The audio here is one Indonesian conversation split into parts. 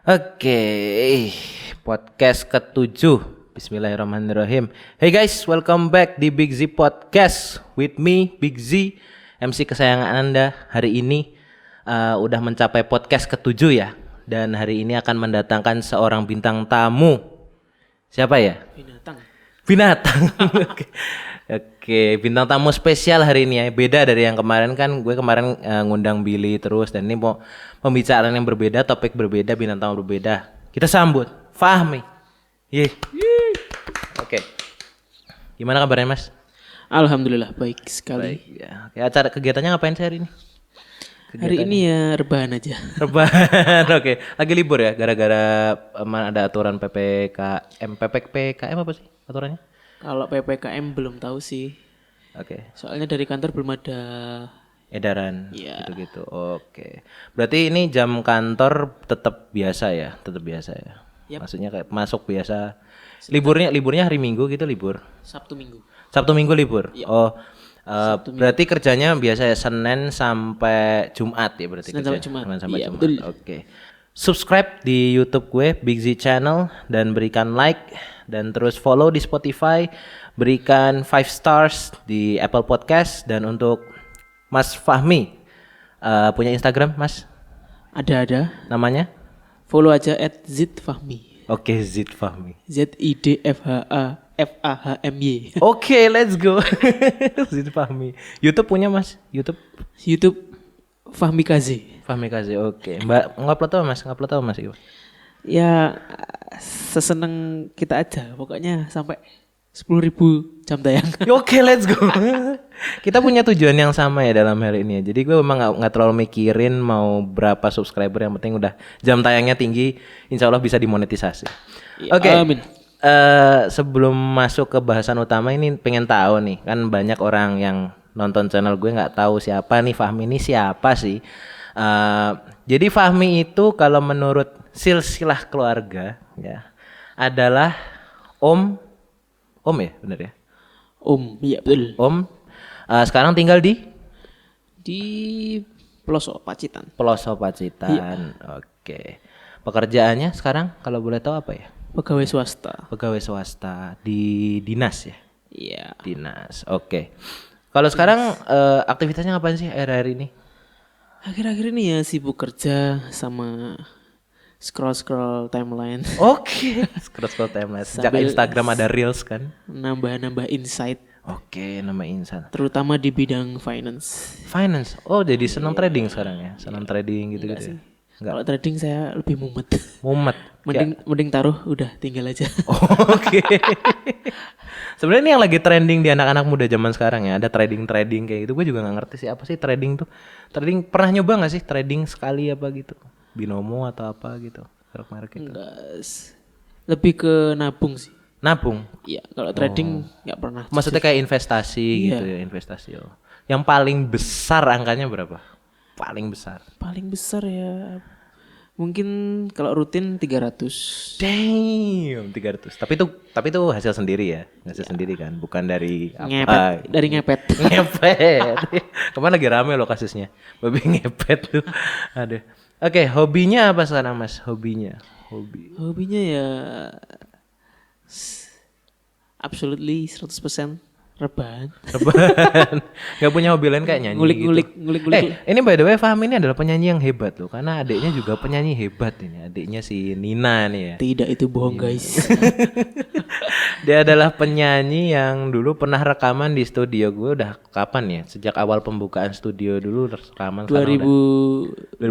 Oke, podcast ke-7. Bismillahirrahmanirrahim. Hey guys, welcome back di Big Z Podcast with me, Big Z, MC kesayangan Anda. Hari ini udah mencapai podcast ke-7 ya. Dan hari ini akan mendatangkan seorang bintang tamu. Siapa ya? Binatang. Oke, bintang tamu spesial hari ini ya. Beda dari yang kemarin kan. Gue kemarin ngundang Billy terus, dan ini mau pembicaraan yang berbeda, topik berbeda, bintang tamu berbeda. Kita sambut Fahmi. Oke. Gimana kabarnya, Mas? Alhamdulillah baik sekali. Baik ya. Oke, acara kegiatannya ngapain sih hari ini? Hari ini ya rebahan aja. Rebahan. Oke. Lagi libur ya gara-gara ada aturan PPKM apa sih aturannya? Kalau PPKM belum tahu sih. Oke. Soalnya dari kantor belum ada Edaran ya. gitu-gitu. Oke. Berarti ini jam kantor tetap biasa ya? Tetap biasa ya? Yap. Maksudnya kayak masuk biasa. Liburnya hari Minggu gitu libur. Sabtu Minggu. Sabtu Minggu libur. Yap. Oh. Berarti kerjanya biasa ya Senin sampai Jumat ya berarti Senin kerja. sampai Jumat. Senin sampai Iya, Jumat. betul. Oke. Subscribe di YouTube gue Big Z Channel dan berikan like dan terus follow di Spotify, berikan 5 stars di Apple Podcast. Dan untuk Mas Fahmi punya Instagram, Mas? Ada. Namanya? Follow aja @zidfahmi. Oke, Zid Fahmi. ZIDFHAFAHMY. Oke, let's go. Zid Fahmi. YouTube punya, Mas? YouTube Fahmi Kazi. Fahmi Kazi. Oke. Mbak ngupload apa, Mas? Ngupload apa, Mas? Ya seseneng kita aja. Pokoknya sampai 10.000 jam tayang. Oke, let's go. Kita punya tujuan yang sama ya dalam hal ini. Jadi gue memang nggak terlalu mikirin mau berapa subscriber, yang penting udah jam tayangnya tinggi, insya Allah bisa dimonetisasi. Ya, Oke. amin. Sebelum masuk ke bahasan utama ini, pengen tahu nih, kan banyak orang yang nonton channel gue nggak tahu siapa nih Fahmi ini siapa sih. Jadi Fahmi itu kalau menurut silsilah keluarga ya adalah Om ya, bener ya? Iya betul. Om sekarang tinggal di Pelosok Pacitan. Pelosok Pacitan. Oke. Pekerjaannya sekarang kalau boleh tahu apa ya? Pegawai swasta. Pegawai swasta di dinas ya? Iya. Dinas. Oke. Kalau sekarang aktivitasnya ngapain sih akhir-akhir ini? Akhir-akhir ini ya sibuk kerja sama scroll timeline. Oke. Scroll timeline. Sejak Sambil Instagram ada Reels kan? Nambah insight. Oke, nama insan. Terutama di bidang finance. Finance. Oh, jadi senang trading sekarang ya? Senang trading gitu-gitu ya? Enggak. Kalau trading saya lebih mumet. Mumet. Mending taruh udah tinggal aja. Oke. Sebenarnya ini yang lagi trending di anak-anak muda zaman sekarang ya, ada trading kayak gitu. Gue juga nggak ngerti sih apa sih trading tuh. Trading pernah nyoba nggak sih trading sekali apa gitu? Binomo atau apa gitu? Merek gitu. Enggak. Lebih ke nabung sih. Nabung. Iya, kalau trading nggak pernah. Maksudnya kayak investasi gitu ya, investasi. Oh. Yang paling besar angkanya berapa? Paling besar. Paling besar ya mungkin kalau rutin 300. Damn, 300. Tapi itu hasil sendiri ya. Hasil sendiri kan, bukan dari apa. Ngepet, dari ngepet. Ngepet. Kemarin lagi rame loh kasusnya. Babi ngepet tuh. Aduh. Oke, hobinya apa sekarang, Mas? Hobinya ya absolutely 100% rebahan. Gak punya hobi lain kayak nyanyi Ngulik-ngulik. Ini by the way Fahmi ini adalah penyanyi yang hebat loh, karena adiknya juga penyanyi hebat ini. Adiknya si Nina nih ya. Tidak, itu bohong guys. Dia adalah penyanyi yang dulu pernah rekaman di studio gue udah kapan ya? Sejak awal pembukaan studio dulu rekaman 2019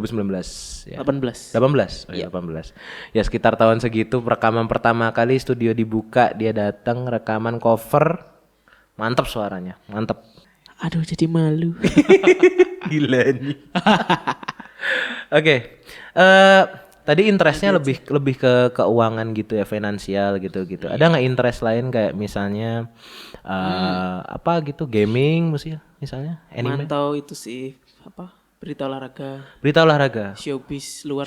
ya. 18. Oh, ya, 18. Ya sekitar tahun segitu rekaman pertama kali studio dibuka, dia datang rekaman cover. Mantap suaranya, mantap. Aduh, jadi malu. Gila nih. Oke. Tadi interestnya lebih ke keuangan gitu ya, finansial gitu. Ada nggak interest lain kayak misalnya apa gitu, gaming misalnya, anime? Mantau itu sih berita olahraga. Showbiz luar.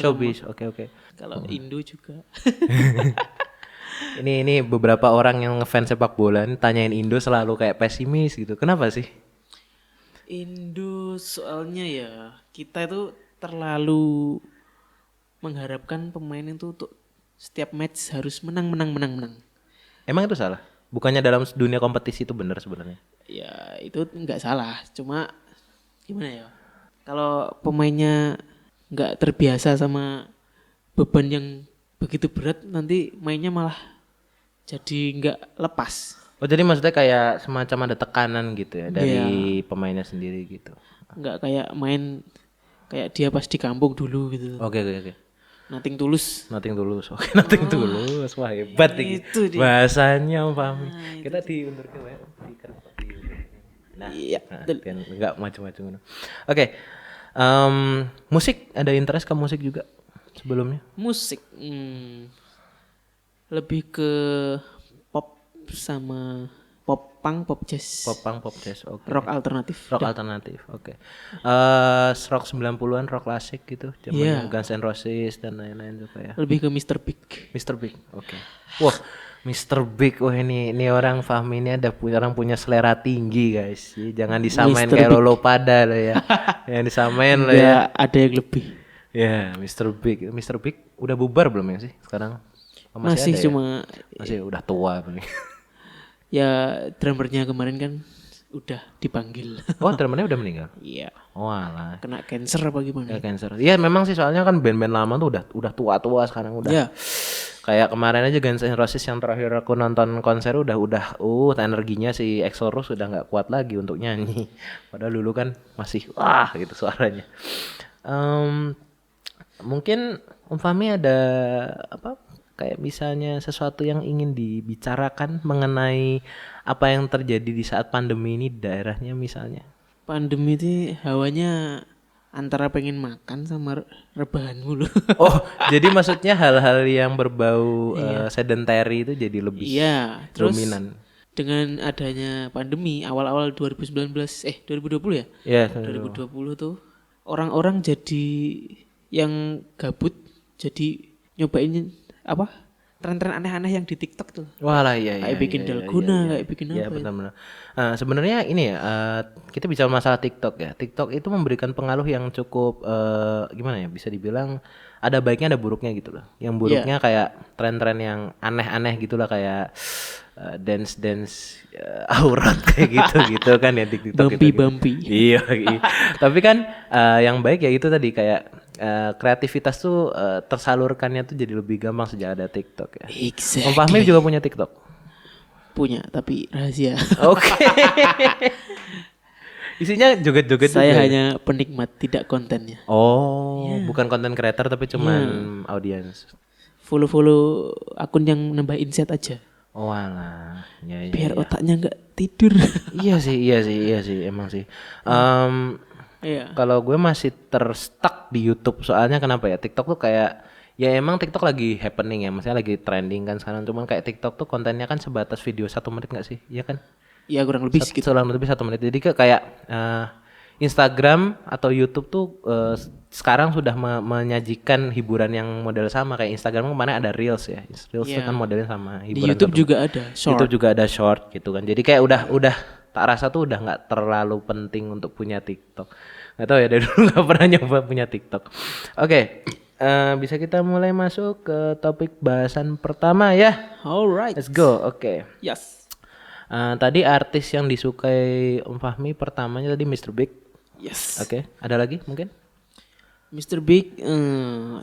Oke. Kalau Indo juga. Ini beberapa orang yang ngefans sepak bola nih tanyain Indo selalu kayak pesimis gitu. Kenapa sih? Indo soalnya ya kita itu terlalu mengharapkan pemain itu untuk setiap match harus menang. Emang itu salah? Bukannya dalam dunia kompetisi itu benar sebenarnya? Ya itu nggak salah, cuma gimana ya? Kalau pemainnya nggak terbiasa sama beban yang begitu berat, nanti mainnya malah jadi nggak lepas. Oh jadi maksudnya kayak semacam ada tekanan gitu ya dari pemainnya sendiri gitu? Nggak kayak main kayak dia pas di kampung dulu gitu. Oke. Nothing tulus. Oke, nothing tulus. Wah hebat nih. Bahasanya paham. Kita diundur ke WA. Nah, iya. Enggak macam-macam. Oke. Musik, ada interest ke musik juga sebelumnya? Musik lebih ke pop sama pop punk, pop jazz. Pop punk, pop jazz, oke. Rock alternatif. Oke. Rock 90-an, rock klasik gitu. Zaman Guns N' Roses dan lain-lain juga ya. Lebih ke Mr. Big. Oke. Wah, Mr. Big, wah ini orang Fahmi ini orang punya selera tinggi guys. Jangan disamain kayak Lolo Pada loh ya. Yang disamain loh ya. Ada yang lebih. Ya, Mr. Big udah bubar belum ya sih sekarang? Masih ada cuma ya? Masih udah tua nih. Ya drummernya kemarin kan udah dipanggil. Oh drummernya udah meninggal? Iya. Oh alah. Kena cancer apa gimana? Ya cancer. Iya memang sih soalnya kan band-band lama tuh udah tua-tua sekarang udah. Iya. Kayak kemarin aja Guns N' Roses yang terakhir aku nonton konser udah energinya si Axl Rose udah nggak kuat lagi untuk nyanyi. Padahal dulu kan masih wah gitu suaranya. Mungkin Om Fahmi ada apa? Kayak misalnya sesuatu yang ingin dibicarakan mengenai apa yang terjadi di saat pandemi ini di daerahnya misalnya. Pandemi itu hawanya antara pengen makan sama rebahan mulu. Oh, jadi maksudnya hal-hal yang berbau sedentary itu jadi lebih dominan. Dengan adanya pandemi awal-awal 2020 ya? Iya, 2020 tuh orang-orang jadi yang gabut jadi nyobain apa tren-tren aneh-aneh yang di TikTok tuh. Walah iya. Kayak bikin dalgona, kayak bikin apa? Iya benar-benar. Sebenarnya ini ya kita bicara masalah TikTok ya. TikTok itu memberikan pengaruh yang cukup gimana ya? Bisa dibilang ada baiknya ada buruknya gitu loh. Yang buruknya kayak tren-tren yang aneh-aneh gitulah kayak dance aurat kayak gitu kan ya di TikTok. Bumpy. Iya. Tapi kan yang baik ya itu tadi kayak kreativitas tuh tersalurkannya tuh jadi lebih gampang sejak ada TikTok ya. Exactly. Om Fahmi juga punya TikTok? Punya, tapi rahasia. Oke. Isinya joget-joget Saya juga. hanya penikmat, tidak kontennya. Oh, bukan konten creator tapi cuman audiens. Follow akun yang nambah insight aja. Oh alah. Ya, biar otaknya nggak tidur. Iya sih, emang sih. Iya. Kalau gue masih terstuck di YouTube soalnya kenapa ya? TikTok tuh kayak ya emang TikTok lagi happening ya, maksudnya lagi trending kan sekarang. Cuman kayak TikTok tuh kontennya kan sebatas video 1 menit nggak sih? Iya kan? Iya kurang lebih segitu. Kurang lebih 1 menit. Jadi kayak Instagram atau YouTube tuh sekarang sudah menyajikan hiburan yang model sama kayak Instagram kemarin ada Reels ya. Reels tuh kan modelnya sama hiburan. Di YouTube juga ada short. YouTube juga ada short gitu kan. Jadi kayak udah tak rasa tuh udah nggak terlalu penting untuk punya TikTok. Nggak tahu ya dari dulu nggak pernah nyoba punya TikTok. Oke, bisa kita mulai masuk ke topik bahasan pertama ya. Alright. Let's go. Oke. Yes. Tadi artis yang disukai Om Fahmi pertamanya tadi Mr. Big. Yes. Oke, ada lagi mungkin? Mr. Big,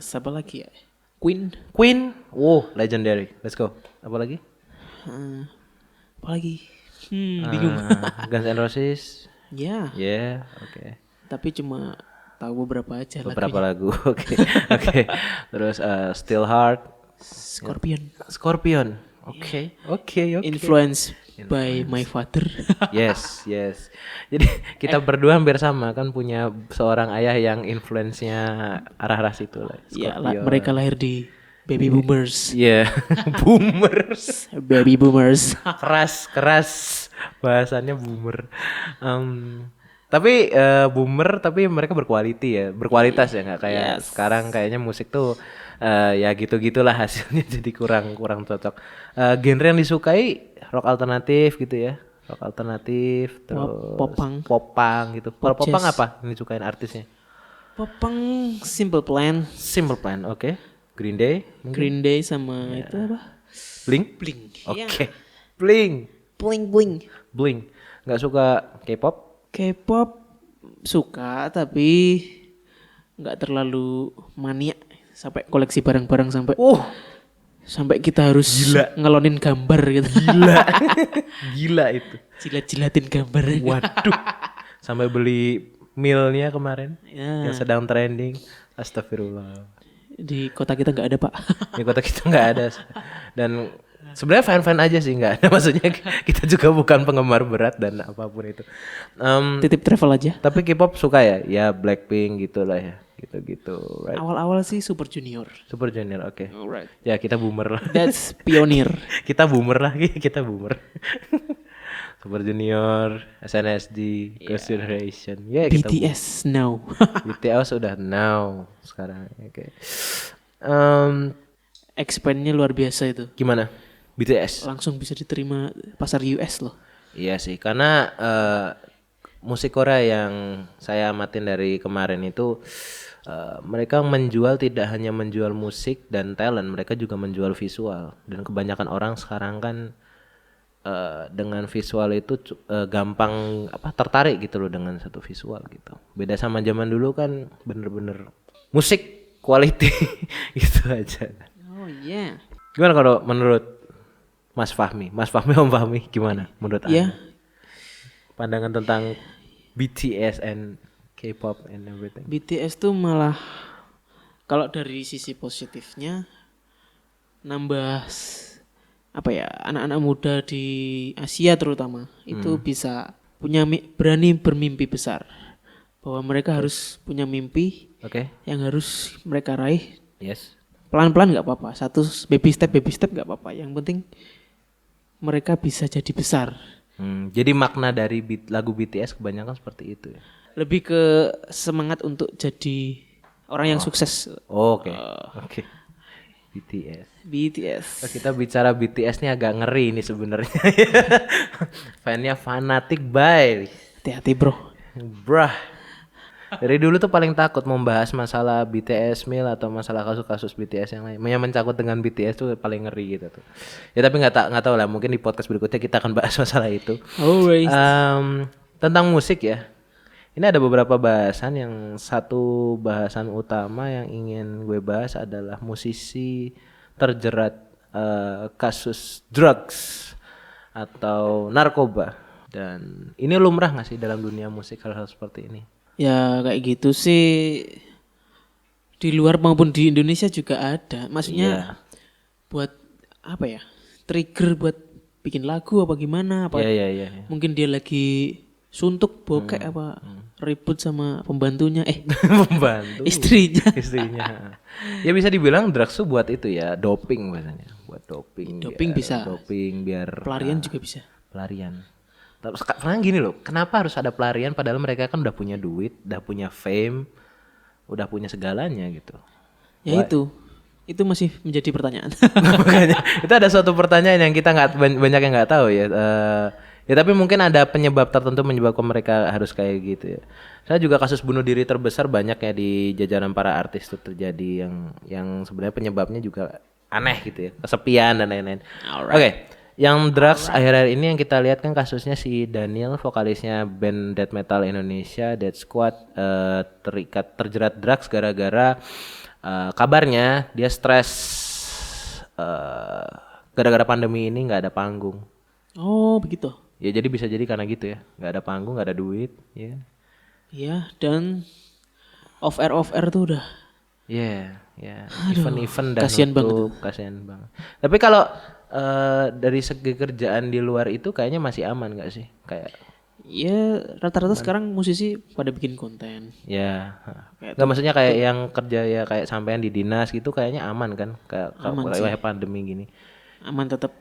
siapa lagi ya? Queen. Wow, legendary. Let's go. Apa lagi? Apa lagi? Bingung. Guns N' Roses. Ya. Yeah, oke. Tapi cuma tahu beberapa aja lagu. Oke. Terus Still Heart. Scorpion. Oke. Influence by my father. Yes. Jadi kita berdua hampir sama kan punya seorang ayah yang influence-nya arah-arah situ lah. Iya, mereka lahir di baby boomers. Iya, boomers. Baby boomers. keras bahasannya boomer. Tapi boomer tapi mereka berkualitas ya nggak kayak sekarang kayaknya musik tuh ya gitu-gitulah hasilnya jadi kurang cocok. Genre yang disukai rock alternatif gitu ya. Rock alternatif terus pop punk gitu. Kalau pop punk apa yang disukain artisnya? Popang Simple Plan, Simple Plan, oke. Green Day, mungkin? Green Day sama itu apa? Blink? Blink. Oke. Ya. Blink. Bling. Blink. Nggak suka K-pop? K-pop suka tapi nggak terlalu mania sampai koleksi barang-barang sampai kita harus Gila. ngelonin gambar gitu. Gila. Gila itu. Jilat-jilatin gambar. Waduh. Sampai beli mealnya kemarin Ya, yang sedang trending. Astagfirullah. di kota kita nggak ada, Pak. Di kota kita nggak ada. Dan sebenarnya fan-fan aja sih, nggak ada. Maksudnya kita juga bukan penggemar berat dan apapun itu. Titip travel aja. Tapi K-pop suka ya? Ya Blackpink gitu lah ya. Gitu-gitu. Right. Awal-awal sih Super Junior. Super Junior, oke. Alright. Ya kita boomer lah. That's pionir. Kita boomer lagi, kita boomer. Super Junior, SNSD, Girls' Generation. Ya kita BTS now. BTS udah now sekarang. Oke. Expand-nya luar biasa itu. Gimana? BTS? Langsung bisa diterima pasar US loh. Iya sih, karena musik Korea yang saya amatin dari kemarin itu mereka menjual tidak hanya menjual musik dan talent, mereka juga menjual visual. Dan kebanyakan orang sekarang kan dengan visual itu gampang tertarik gitu loh dengan satu visual gitu. Beda sama zaman dulu kan bener-bener musik quality gitu aja. Oh iya. Gimana kalau menurut Mas Fahmi, Om Fahmi gimana menurut Iya. Anda? Pandangan tentang BTS and K-pop and everything. BTS tuh malah kalau dari sisi positifnya nambah anak-anak muda di Asia terutama itu bisa berani bermimpi besar bahwa mereka harus punya mimpi Oke. yang harus mereka raih Yes. pelan-pelan nggak apa-apa, satu baby step nggak apa-apa, yang penting mereka bisa jadi besar. Jadi makna dari lagu BTS kebanyakan seperti itu ya. Lebih ke semangat untuk jadi orang yang sukses. Oke. BTS. Kita bicara BTS nih agak ngeri nih sebenarnya. Fannya fanatik bay. Hati-hati bro. Brah. Dari dulu tuh paling takut membahas masalah BTS Mil atau masalah kasus-kasus BTS yang lain. Yang mencangkut dengan BTS tuh paling ngeri gitu tuh. Ya tapi nggak tahu lah, mungkin di podcast berikutnya kita akan bahas masalah itu. Always. Tentang musik ya. Ini ada beberapa bahasan, yang satu bahasan utama yang ingin gue bahas adalah musisi terjerat kasus drugs atau narkoba. Dan ini lumrah gak sih dalam dunia musik hal-hal seperti ini? Ya kayak gitu sih, di luar maupun di Indonesia juga ada. Maksudnya buat apa ya, trigger buat bikin lagu apa gimana apa? Iya. Mungkin dia lagi suntuk bokek apa ribut sama pembantunya Membantu istrinya. Ya bisa dibilang drugs tuh buat itu ya, doping biasanya. Buat doping. Doping bisa. Doping biar Pelarian juga bisa. pelarian. Terus sekarang gini loh, kenapa harus ada pelarian padahal mereka kan udah punya duit, udah punya fame, udah punya segalanya gitu. Ya itu masih menjadi pertanyaan. Makanya itu ada suatu pertanyaan yang kita nggak banyak yang nggak tahu ya. Ya tapi mungkin ada penyebab tertentu menyebabkan mereka harus kayak gitu ya. Saya juga kasus bunuh diri terbesar banyak ya di jajaran para artis itu terjadi, yang sebenarnya penyebabnya juga aneh gitu ya, kesepian dan lain-lain. Oke. Yang drugs akhir-akhir ini yang kita lihat kan kasusnya si Daniel, vokalisnya band death metal Indonesia Death Squad, terjerat drugs gara-gara kabarnya dia stres gara-gara pandemi ini nggak ada panggung. Oh begitu. Ya jadi bisa jadi karena gitu ya, nggak ada panggung, nggak ada duit, ya. Iya, dan off air tuh udah. Ya. Event-event dan kasihan kasihan banget. Tapi kalau dari segi kerjaan di luar itu kayaknya masih aman nggak sih? Kayak ya rata-rata sekarang musisi pada bikin konten. ya, nggak maksudnya kayak yang kerja ya kayak sampean di dinas gitu kayaknya aman kan? Kayak kayak pandemi gini. Aman, tetap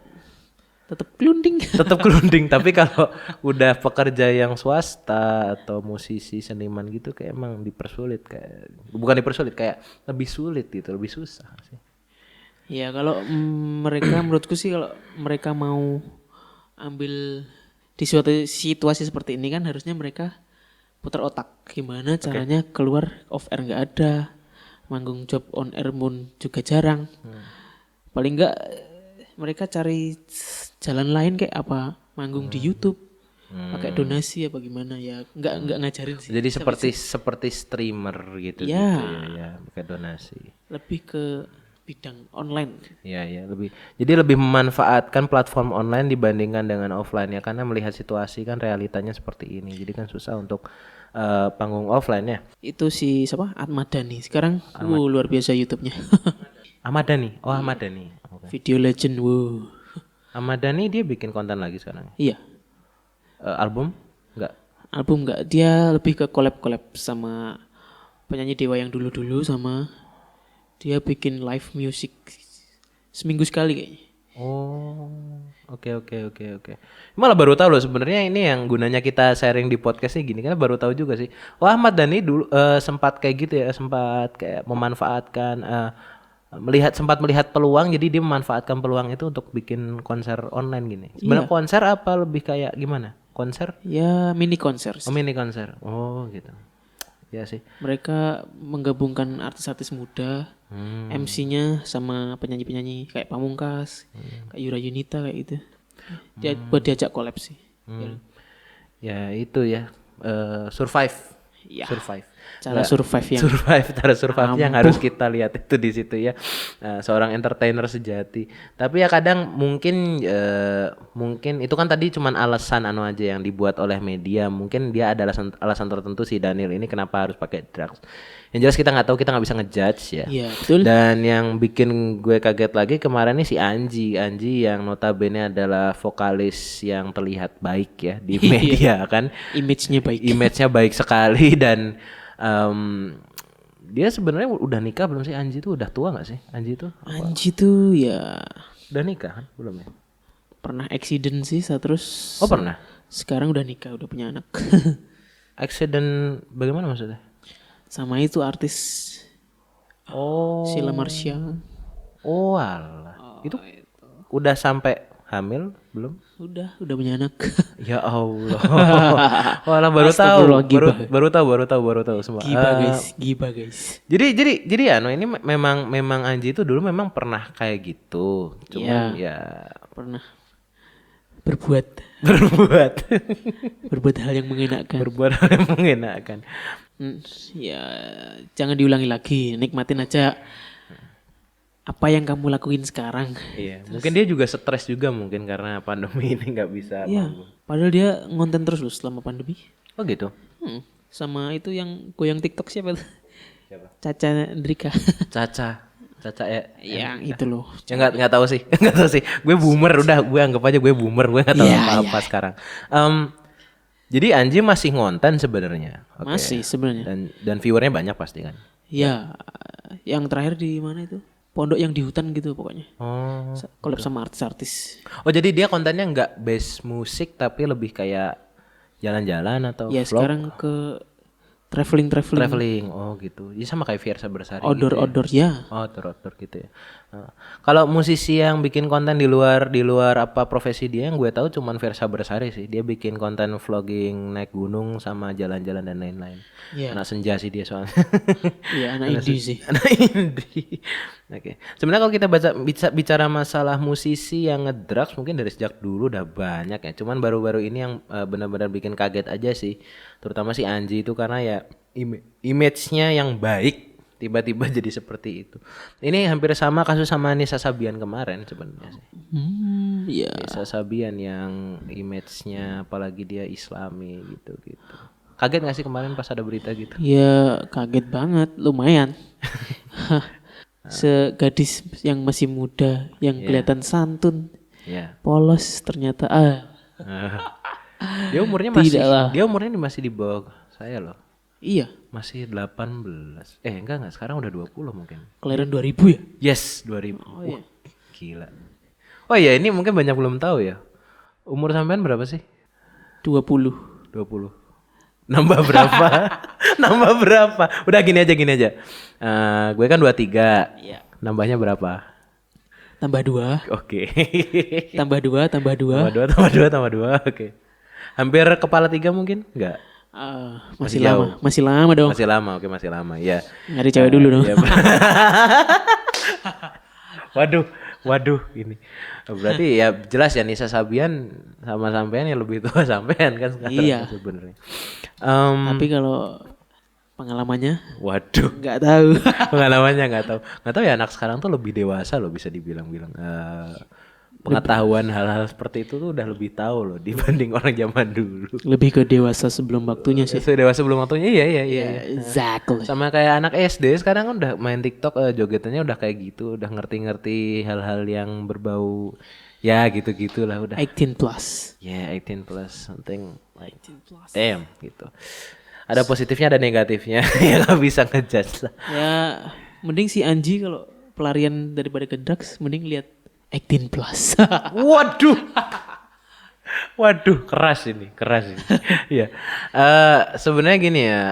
kelunding. Tetap kelunding. Tapi kalau udah pekerja yang swasta atau musisi seniman gitu kayak emang dipersulit, kayak bukan dipersulit, kayak lebih sulit gitu, lebih susah sih. Ya kalau mereka menurutku sih kalau mereka mau ambil di suatu situasi seperti ini kan harusnya mereka putar otak gimana caranya keluar off air nggak ada, manggung job on air pun juga jarang. Paling nggak mereka cari jalan lain kayak apa, manggung di YouTube, pakai donasi apa gimana ya, nggak ngajarin sih. Jadi seperti streamer gitu Ya. gitu ya, pakai donasi. Lebih ke bidang online. Ya lebih. Jadi lebih memanfaatkan platform online dibandingkan dengan offline ya, karena melihat situasi kan realitanya seperti ini. Jadi kan susah untuk panggung offline ya. Itu si siapa? Ahmad Dhani. Sekarang luar biasa YouTube-nya. Ahmad Dhani. Oh, Ahmad Dhani. Oke. Video legend. Wow. Ahmad Dhani dia bikin konten lagi sekarang. Iya. Album? Enggak. Album enggak, dia lebih ke collab sama penyanyi dewa yang dulu-dulu, sama dia bikin live music seminggu sekali kayaknya. Oh, oke. Malah baru tahu loh sebenarnya ini yang gunanya kita sharing di podcast ini gini kan, baru tahu juga sih. Wah, Ahmad Dhani dulu sempat kayak gitu ya, sempat kayak memanfaatkan sempat melihat peluang, jadi dia memanfaatkan peluang itu untuk bikin konser online gini. Sebenarnya konser apa lebih kayak gimana? Konser? Ya mini konser sih. Oh, mini konser. Oh, gitu. Ya sih. Mereka menggabungkan artis-artis muda, MC-nya sama penyanyi-penyanyi kayak Pamungkas, kayak Yura Yunita kayak gitu. Dia buat diajak collab sih. Ya itu ya, survive. Ya. Survive. Cara survive yang Cara survive yang harus kita lihat itu di situ ya. Seorang entertainer sejati. Tapi ya kadang mungkin itu kan tadi cuman alasan aja yang dibuat oleh media. Mungkin dia ada alasan tertentu si Daniel ini kenapa harus pakai drugs. Yang jelas kita nggak tahu, kita nggak bisa ngejudge ya. Iya, betul. Dan yang bikin gue kaget lagi kemarin nih si Anji yang notabene adalah vokalis yang terlihat baik ya di media kan. Image-nya baik sekali dan dia sebenarnya udah nikah belum sih? Anji tuh udah tua nggak sih? Anji tuh ya udah nikah kan belum ya? Pernah accident sih terus. Oh pernah. Sekarang udah nikah, udah punya anak. Accident bagaimana maksudnya? Sama itu artis. Oh. Sheila Marsha. Oh alah. Itu udah sampai hamil belum? Udah punya anak. Ya Allah. Walah baru tahu semua. Gibah guys. Jadi ini memang Anji itu dulu memang pernah kayak gitu. Cuman ya pernah berbuat hal yang mengenakan. Ya jangan diulangi lagi, nikmatin aja apa yang kamu lakuin sekarang. Iya, mungkin dia juga stres juga mungkin karena pandemi ini nggak bisa. Iya, padahal dia ngonten terus loh selama pandemi. Oh gitu. Sama itu yang goyang TikTok siapa? Caca Andrika. Caca ya. Yang itu loh. Ya nggak tahu sih. Gue boomer udah, gue anggap aja gue boomer, gue nggak tahu apa sekarang. Jadi Anji masih ngonten sebenarnya. Okay. Masih sebenarnya. Dan viewernya banyak pasti kan. Iya, yang terakhir di mana itu? Pondok yang di hutan gitu pokoknya. Oh. Collab sama artis-artis. Oh jadi dia kontennya nggak base musik tapi lebih kayak jalan-jalan atau ya vlog? Sekarang ke traveling. Oh gitu. Jadi sama kayak Fiersa Bersari. Outdoor ya. Outdoor gitu ya. Kalau musisi yang bikin konten di luar apa profesi dia, yang gue tahu cuman Fiersa Bersari sih. Dia bikin konten vlogging naik gunung sama jalan-jalan dan lain-lain. Yeah. Anak senja sih dia soalnya. Iya, anak indie sih. Anak indie. Oke. Sebenarnya kalau kita bicara masalah musisi yang ngedrugs mungkin dari sejak dulu udah banyak ya. Cuman baru-baru ini yang benar-benar bikin kaget aja sih. Terutama si Anji itu karena ya image-nya yang baik tiba-tiba jadi seperti itu. Ini hampir sama kasus sama Nisa Sabian kemarin sebenarnya sih. Iya. Nisa Sabian yang image-nya apalagi dia Islami gitu. Kaget gak sih kemarin pas ada berita gitu? Ya kaget banget, lumayan. Segadis yang masih muda, yang kelihatan santun, polos ternyata. Dia umurnya masih di bawah saya loh. Iya. Masih 18. Enggak, sekarang udah 20 mungkin. Kelahiran 2000 ya? Yes, 2000. Oh iya. Gila. Oh iya, ini mungkin banyak belum tahu ya. Umur sampean berapa sih? 20. Nambah berapa? Udah gini aja. Gue kan 23. Iya. Nambahnya berapa? Tambah 2. Oke. Tambah 2. Tambah 2. Oke. Hampir kepala 3 mungkin? Enggak. Masih jauh. lama, masih lama dong. Masih lama, oke masih lama. Ya. Nyari cewek dulu dong. Iya. Waduh, ini. Berarti ya jelas ya Nisa Sabian sama sampean yang lebih tua sampean kan sekarang Iya. sebenarnya. Tapi kalau pengalamannya Waduh, nggak tahu. pengalamannya nggak tahu. Nggak tahu ya anak sekarang tuh lebih dewasa loh bisa dibilang-bilang. Pengetahuan hal-hal seperti itu tuh udah lebih tahu loh dibanding orang zaman dulu. Lebih ke dewasa sebelum waktunya sih. Sudah dewasa belum waktunya, iya. Exactly. Sama kayak anak SD sekarang kan udah main TikTok, jogetannya udah kayak gitu, udah ngerti-ngerti hal-hal yang berbau ya gitu-gitulah udah. 18 plus. Ya, 18 plus something like 18 plus. damn gitu. Ada positifnya ada negatifnya. Ya nggak bisa ngejudge lah. Ya, mending si Anji kalau pelarian daripada ke drugs, mending lihat 18 plus. Waduh, keras ini. Iya. Sebenarnya gini ya,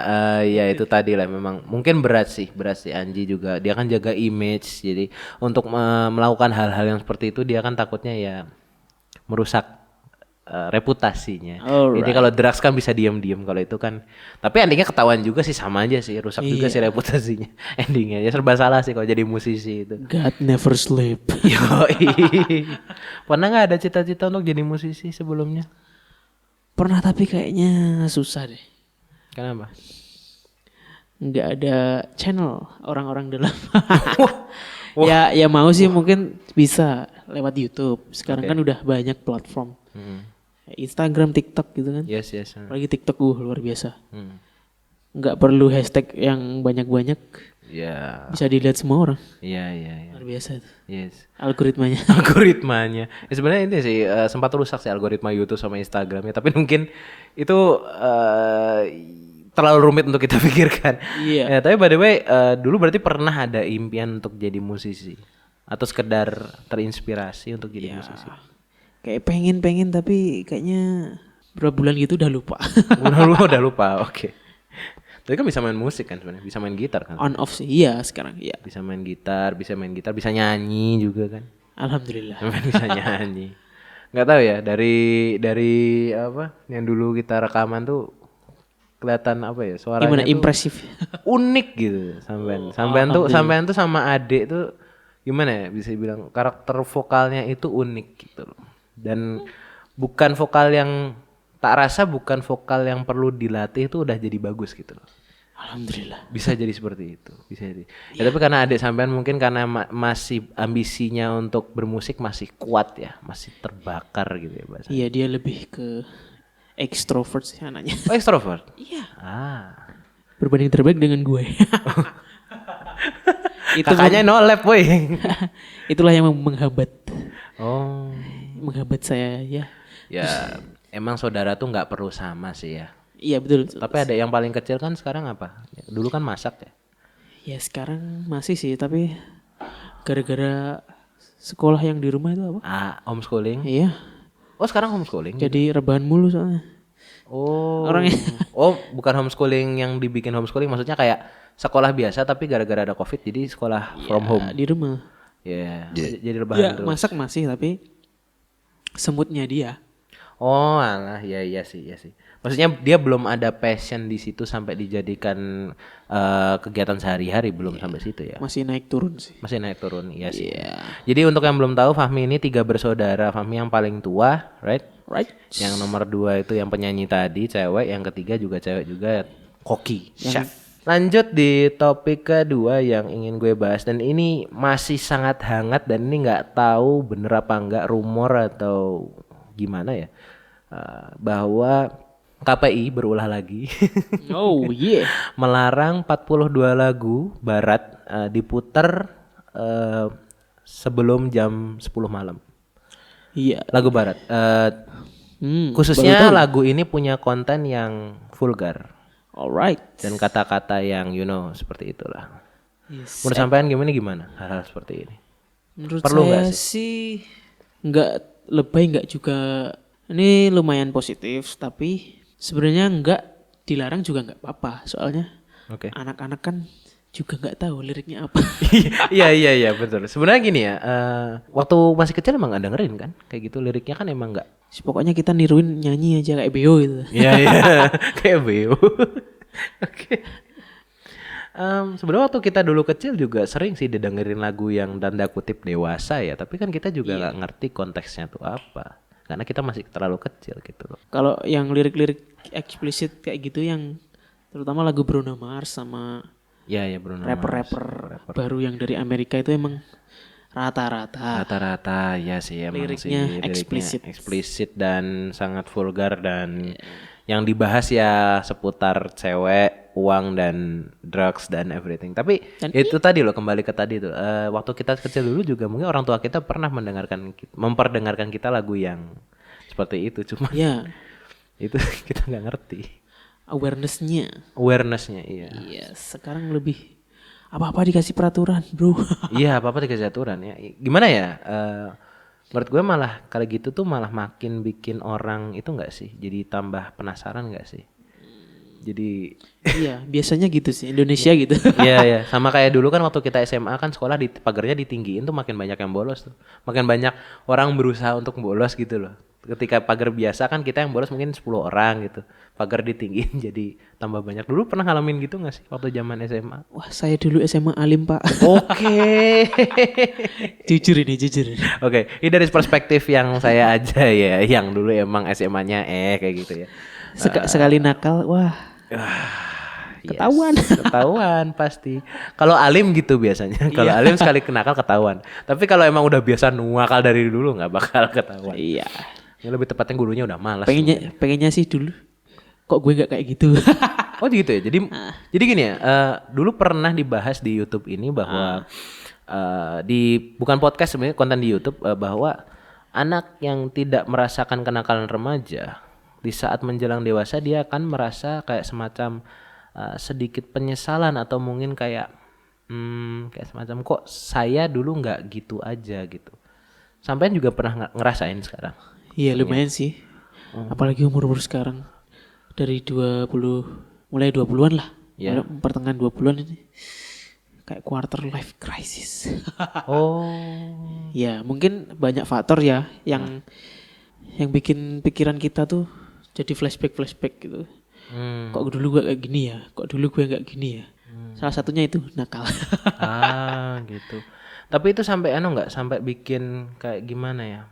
ya itu tadi lah memang mungkin berat sih Anji juga. Dia kan jaga image, jadi untuk melakukan hal-hal yang seperti itu dia kan takutnya ya merusak reputasinya. Alright. Jadi kalau drugs kan bisa diam-diam, kalau itu kan. Tapi endingnya ketahuan juga sih, sama aja sih, rusak juga sih reputasinya. Endingnya ya serba salah sih kalau jadi musisi itu. God never sleep. Yoi. Pernah nggak ada cita-cita untuk jadi musisi sebelumnya? Pernah tapi kayaknya susah deh. Kenapa? Nggak ada channel orang-orang dalam. Ya mau sih mungkin bisa lewat YouTube. Sekarang kan udah banyak platform. Instagram, TikTok gitu kan. Yes. Apalagi TikTok luar biasa. Hmm. Nggak perlu hashtag yang banyak-banyak. Ya. Bisa dilihat semua orang. Iya. Luar biasa itu. Yes. Algoritmanya. Algoritmanya. Ya sebenarnya ini sih sempat rusak sih algoritma YouTube sama Instagramnya. Tapi mungkin itu terlalu rumit untuk kita pikirkan. Iya. Ya, tapi by the way, dulu berarti pernah ada impian untuk jadi musisi atau sekedar terinspirasi untuk jadi musisi? Kayak pengen tapi kayaknya berapa bulan gitu udah lupa. Udah lupa. Oke. Tapi kan bisa main musik kan sebenarnya, bisa main gitar kan? On off sih. Iya sekarang iya. Bisa main gitar, bisa nyanyi juga kan? Alhamdulillah. Bisa nyanyi. Nggak tahu ya, dari apa yang dulu kita rekaman tuh kelihatan apa ya, suaranya Gimana tuh impresif? unik gitu sampean tuh sama adik tuh gimana ya bisa bilang karakter vokalnya itu unik gitu loh. Dan bukan vokal yang bukan vokal yang perlu dilatih itu udah jadi bagus gitu loh. Alhamdulillah. Bisa jadi seperti itu, bisa jadi. Ya tapi karena adik sampean mungkin karena masih ambisinya untuk bermusik masih kuat ya, masih terbakar gitu ya bahasa. Iya dia lebih ke extrovert sih anaknya. Oh, extrovert? Iya. Berbanding terbalik dengan gue. Kakaknya no lab boy. Itulah yang menghambat. Oh. Menghambat saya ya. Ya emang saudara tuh nggak perlu sama sih ya. Iya betul. Tapi ada yang paling kecil kan sekarang apa? Dulu kan masak ya. Ya sekarang masih sih tapi gara-gara sekolah yang di rumah itu apa? Homeschooling. Iya. Oh sekarang homeschooling. Jadi rebahan mulu soalnya. Oh. Orangnya. Oh bukan homeschooling yang dibikin homeschooling, maksudnya kayak sekolah biasa tapi gara-gara ada covid jadi sekolah from home. Di rumah. Ya. Jadi rebahan terus. Masak masih tapi semutnya dia. Oh alah, iya sih. Maksudnya dia belum ada passion di situ sampai dijadikan kegiatan sehari-hari, belum sampai situ ya. Masih naik turun sih. Masih naik turun, iya sih. Jadi untuk yang belum tahu, Fahmi ini 3 bersaudara. Fahmi yang paling tua, right? Yang nomor 2 itu yang penyanyi tadi, cewek. Yang ketiga juga cewek juga, Koki, chef. Lanjut di topik kedua yang ingin gue bahas, dan ini masih sangat hangat dan ini nggak tahu bener apa enggak, rumor atau gimana ya, bahwa KPI berulah lagi. Oh yeah. Melarang 42 lagu barat diputar sebelum jam 10 malam. Iya. Lagu barat. Khususnya lagu ini punya konten yang vulgar. Alright. Dan kata-kata yang seperti itulah. Yes. Menurut sampean gimana hal-hal seperti ini? Menurut perlu saya sih nggak lebay, nggak juga, ini lumayan positif, tapi sebenarnya nggak dilarang juga nggak apa-apa, soalnya anak-anak kan juga nggak tahu liriknya apa. Iya betul. Sebenarnya gini ya, waktu masih kecil emang nggak dengerin kan, kayak gitu liriknya kan emang nggak Pokoknya kita niruin nyanyi aja kayak Beo gitu. Iya iya kayak Beo. Oke. Sebenarnya waktu kita dulu kecil juga sering sih didengerin lagu yang tanda kutip dewasa ya, tapi kan kita juga nggak ngerti konteksnya tuh apa, karena kita masih terlalu kecil gitu loh. Kalau yang lirik-lirik eksplisit kayak gitu yang terutama lagu Bruno Mars sama Ya ya Bruno rapper-rapper Mars, baru yang dari Amerika itu emang rata-rata rata-rata ya sih emang liriknya eksplisit dan sangat vulgar dan yang dibahas ya seputar cewek, uang dan drugs dan everything. Tapi Dan itu tadi loh, kembali ke tadi tuh. Waktu kita kecil dulu juga mungkin orang tua kita pernah memperdengarkan kita lagu yang seperti itu, cuma ya itu kita nggak ngerti awarenessnya. iya. Iya, sekarang lebih apa-apa dikasih peraturan, bro. Iya, apa-apa dikasih aturan ya. Gimana ya? Menurut gue malah kalau gitu tuh malah makin bikin orang itu enggak sih? Jadi tambah penasaran enggak sih? Jadi Iya, biasanya gitu sih Indonesia gitu. iya ya, sama kayak dulu kan waktu kita SMA kan sekolah di pagarnya ditinggiin tuh makin banyak yang bolos tuh. Makin banyak orang berusaha untuk bolos gitu loh. Ketika pagar biasa kan kita yang bolos mungkin 10 orang gitu. Pagar ditinggiin jadi tambah banyak. Dulu pernah ngalamin gitu enggak sih waktu zaman SMA? Wah, saya dulu SMA alim, Pak. Oke. jujur ini. Oke, ini dari perspektif yang saya aja ya, yang dulu emang SMA-nya kayak gitu ya. Sekali nakal, wah, ketahuan. Ketahuan pasti. Kalau alim gitu biasanya. Kalau alim sekali kenakal ketahuan. Tapi kalau emang udah biasa nuakal dari dulu nggak bakal ketahuan. Iya. Yang lebih tepatnya gurunya udah malas. Pengennya sih dulu. Kok gue nggak kayak gitu? Oh gitu ya. Jadi gini ya. Dulu pernah dibahas di YouTube ini bahwa bukan podcast sebenarnya, konten di YouTube bahwa anak yang tidak merasakan kenakalan remaja di saat menjelang dewasa dia akan merasa kayak semacam sedikit penyesalan atau mungkin kayak semacam kok saya dulu nggak gitu aja gitu. Sampean juga pernah ngerasain sekarang? Iya, lumayan sih. Apalagi umur sekarang dari mulai 20-an lah. Iya. Pertengahan 20-an ini. Kayak quarter life crisis. Oh. Ya, mungkin banyak faktor ya yang bikin pikiran kita tuh jadi flashback gitu. Kok dulu gue kayak gini ya? Kok dulu gue nggak gini ya? Salah satunya itu nakal. Gitu. Tapi itu sampai nggak sampai bikin kayak gimana ya?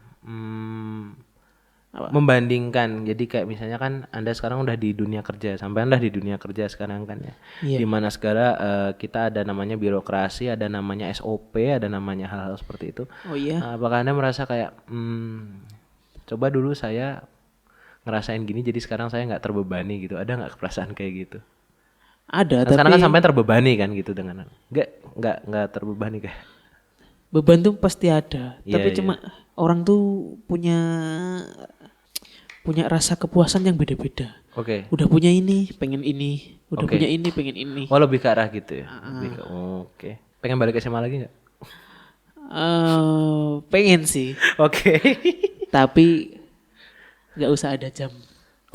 Membandingkan. Jadi kayak misalnya kan Anda sekarang udah di dunia kerja, sampai Anda di dunia kerja sekarang kan ya. Iya. Dimana sekarang kita ada namanya birokrasi, ada namanya SOP, ada namanya hal-hal seperti itu. Oh iya. Apakah Anda merasa kayak coba dulu saya ngerasain gini jadi sekarang saya nggak terbebani gitu. Ada nggak perasaan kayak gitu? Ada, Nah, sekarang tapi kan sampai terbebani kan gitu dengan nggak terbebani kayak. beban tuh pasti ada. Iya, Tapi iya. cuma orang tuh punya rasa kepuasan yang beda-beda. Oke. Udah punya ini, pengen ini. Udah Oke. punya ini, pengen ini. Oh lebih ke arah gitu ya. Oke. Pengen balik ke SMA lagi nggak? Pengen sih, Oke. tapi nggak usah ada jam.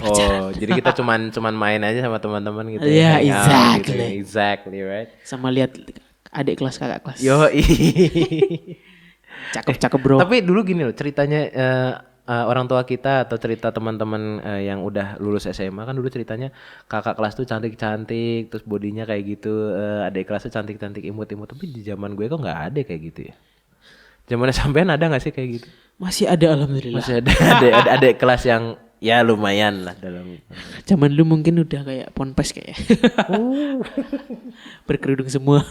Oh, jadi kita cuman main aja sama teman-teman gitu Iya, hang out gitu. exactly. Exactly, right? Sama lihat adik kelas, kakak kelas. Yo. Cakep bro. Tapi dulu gini loh ceritanya orang tua kita atau cerita teman-teman yang udah lulus SMA kan dulu ceritanya kakak kelas tuh cantik-cantik terus bodinya kayak gitu, adik kelas tuh cantik-cantik imut-imut, tapi di zaman gue kok nggak ada kayak gitu ya. Zamannya sampean ada nggak sih kayak gitu? Masih ada, alhamdulillah. Masih ada adik kelas yang ya lumayan lah dalam. Zaman dulu mungkin udah kayak ponpes kayak. Berkerudung semua.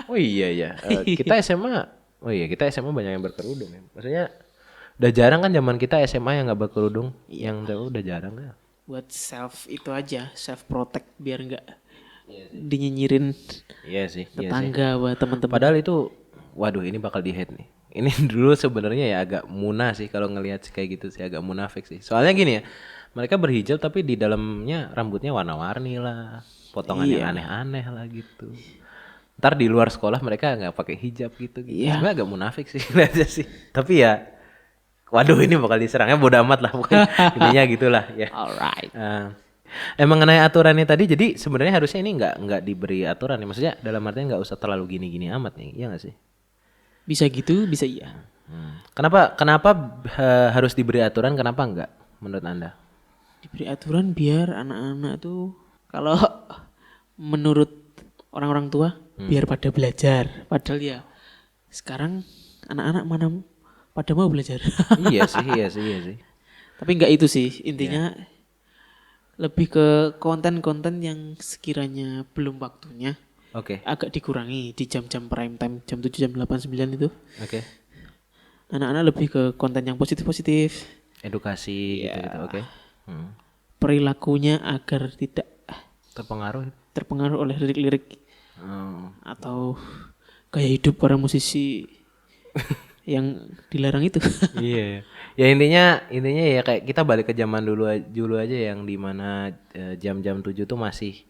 Oh iya. Kita SMA. Oh iya, kita SMA banyak yang berkerudung ya. Maksudnya udah jarang kan zaman kita SMA yang nggak berkerudung, yang udah jarang ya. Buat self itu aja, self protect biar nggak dinyinyirin Iya sih. tetangga buat teman-teman. Padahal itu, waduh ini bakal di hate nih. Ini dulu sebenarnya ya agak munah sih kalau ngelihat kayak gitu sih, agak munafik sih. Soalnya gini ya, mereka berhijab tapi di dalamnya rambutnya warna-warni lah, potongan yang aneh-aneh lah gitu. Ntar di luar sekolah mereka nggak pakai hijab gitu. Iya. Sebenarnya agak munafik sih aja sih. Tapi ya, waduh ini bakal diserangnya bodo amat lah, bukan intinya gitulah ya. Alright. Emang mengenai aturannya tadi, jadi sebenarnya harusnya ini nggak diberi aturan ya. Maksudnya dalam artian nggak usah terlalu gini-gini amat nih, iya nggak sih? Bisa gitu, bisa iya. Kenapa harus diberi aturan, kenapa enggak menurut Anda? Diberi aturan biar anak-anak tuh kalau menurut orang-orang tua biar pada belajar. Padahal ya sekarang anak-anak mana pada mau belajar. Iya sih. Tapi enggak itu sih, intinya lebih ke konten-konten yang sekiranya belum waktunya Oke. agak dikurangi di jam-jam prime time, jam 7, jam 8, 9 itu. Oke. Anak-anak lebih ke konten yang positif-positif, Edukasi gitu-gitu, oke. perilakunya agar tidak Terpengaruh. terpengaruh oleh lirik-lirik Oh. atau gaya hidup para musisi yang dilarang itu. Iya. Ya intinya ya kayak kita balik ke zaman dulu aja yang dimana jam-jam 7 tuh masih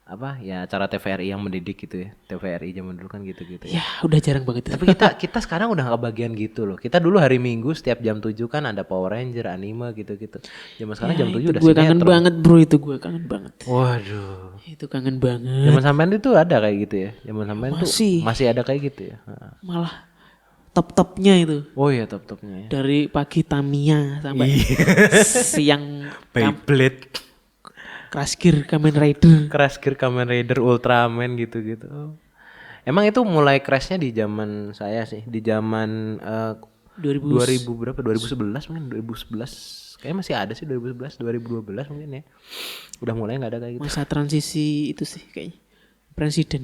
apa ya, acara TVRI yang mendidik gitu ya. TVRI zaman dulu kan gitu-gitu ya. Ya udah jarang banget. Tapi kita sekarang udah gak bagian gitu loh. Kita dulu hari Minggu setiap jam 7 kan ada Power Ranger, anime gitu-gitu. Zaman sekarang jam 7 udah gue kangen sinetron. banget bro, itu gue kangen banget. Waduh. Itu kangen banget. Zaman sampean itu ada kayak gitu ya. Zaman sampean tuh Masih. masih ada kayak gitu ya. Ha. Malah top-topnya itu. Oh iya, top-topnya ya. Dari pagi Tamiya sampai siang Beyblade, Crash Gear Kamen Rider. Crash Gear, Kamen Rider, Ultraman gitu-gitu. Emang itu mulai crashnya di zaman saya sih, di zaman 2000 berapa? 2011 mungkin, 2011. Kayaknya masih ada sih 2011, 2012 mungkin ya. Udah mulai nggak ada kayak gitu. Masa transisi itu sih kayaknya. Presiden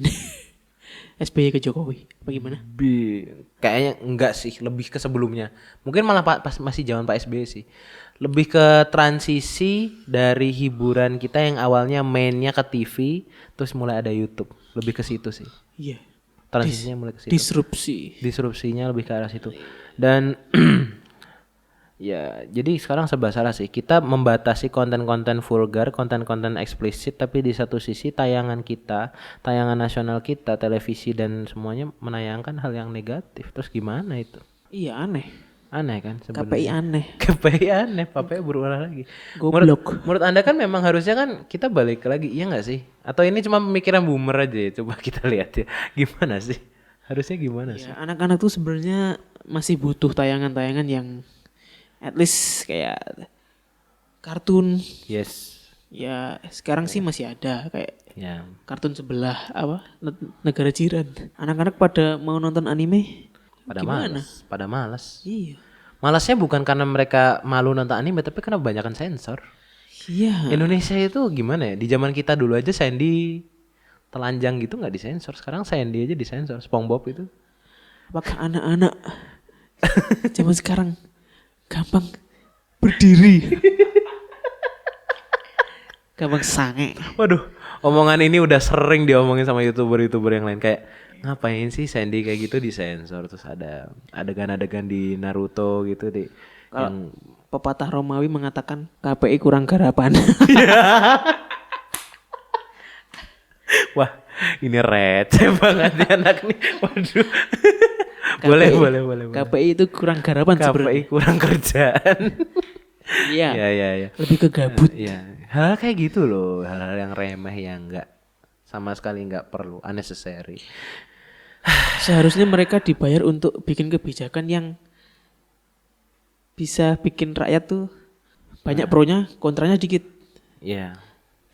SBY ke Jokowi. Apa gimana? Kayaknya enggak sih, lebih ke sebelumnya. Mungkin malah pas masih zaman Pak SBY sih. Lebih ke transisi dari hiburan kita yang awalnya mainnya ke TV, terus mulai ada YouTube. Lebih ke situ sih. Iya. Transisinya mulai ke situ. Disrupsinya lebih ke arah situ. Dan ya, jadi sekarang serba salah sih. Kita membatasi konten-konten vulgar, konten-konten eksplisit, tapi di satu sisi tayangan kita, tayangan nasional kita, televisi dan semuanya menayangkan hal yang negatif. Terus gimana itu? Iya aneh. Aneh kan sebenarnya. KPI aneh. KPI aneh, KPI berulang lagi. Goblok. Menurut Anda kan memang harusnya kan kita balik lagi, iya nggak sih? Atau ini cuma pemikiran boomer aja ya? Coba kita lihat ya. Gimana sih? Harusnya gimana sih? Ya, anak-anak tuh sebenarnya masih butuh tayangan-tayangan yang at least kayak kartun. Yes. Ya sekarang sih masih ada kayak Ya. kartun sebelah apa negara jiran. Anak-anak pada mau nonton anime. Pada malas. Iya. Malasnya bukan karena mereka malu nonton anime, tapi karena kebanyakan sensor. Iya. Indonesia itu gimana ya? Di zaman kita dulu aja Sandy telanjang gitu nggak disensor. Sekarang Sandy aja disensor. SpongeBob itu. Apakah anak-anak zaman sekarang gampang berdiri? Gampang sange. Waduh, omongan ini udah sering diomongin sama YouTuber yang lain, kayak ngapain sih Sandy kayak gitu disensor, terus ada adegan-adegan di Naruto gitu deh. Kalau pepatah Romawi mengatakan KPI kurang garapan. Wah, ini receh banget nih anak nih. Waduh. boleh. KPI itu kurang garapan KPI sebenarnya. kurang kerjaan. Iya. Iya. Lebih ke gabut. Iya. Hal kayak gitu loh, hal-hal yang remeh yang enggak sama sekali enggak perlu, unnecessary. Seharusnya mereka dibayar untuk bikin kebijakan yang bisa bikin rakyat tuh banyak pronya, kontranya dikit. Iya.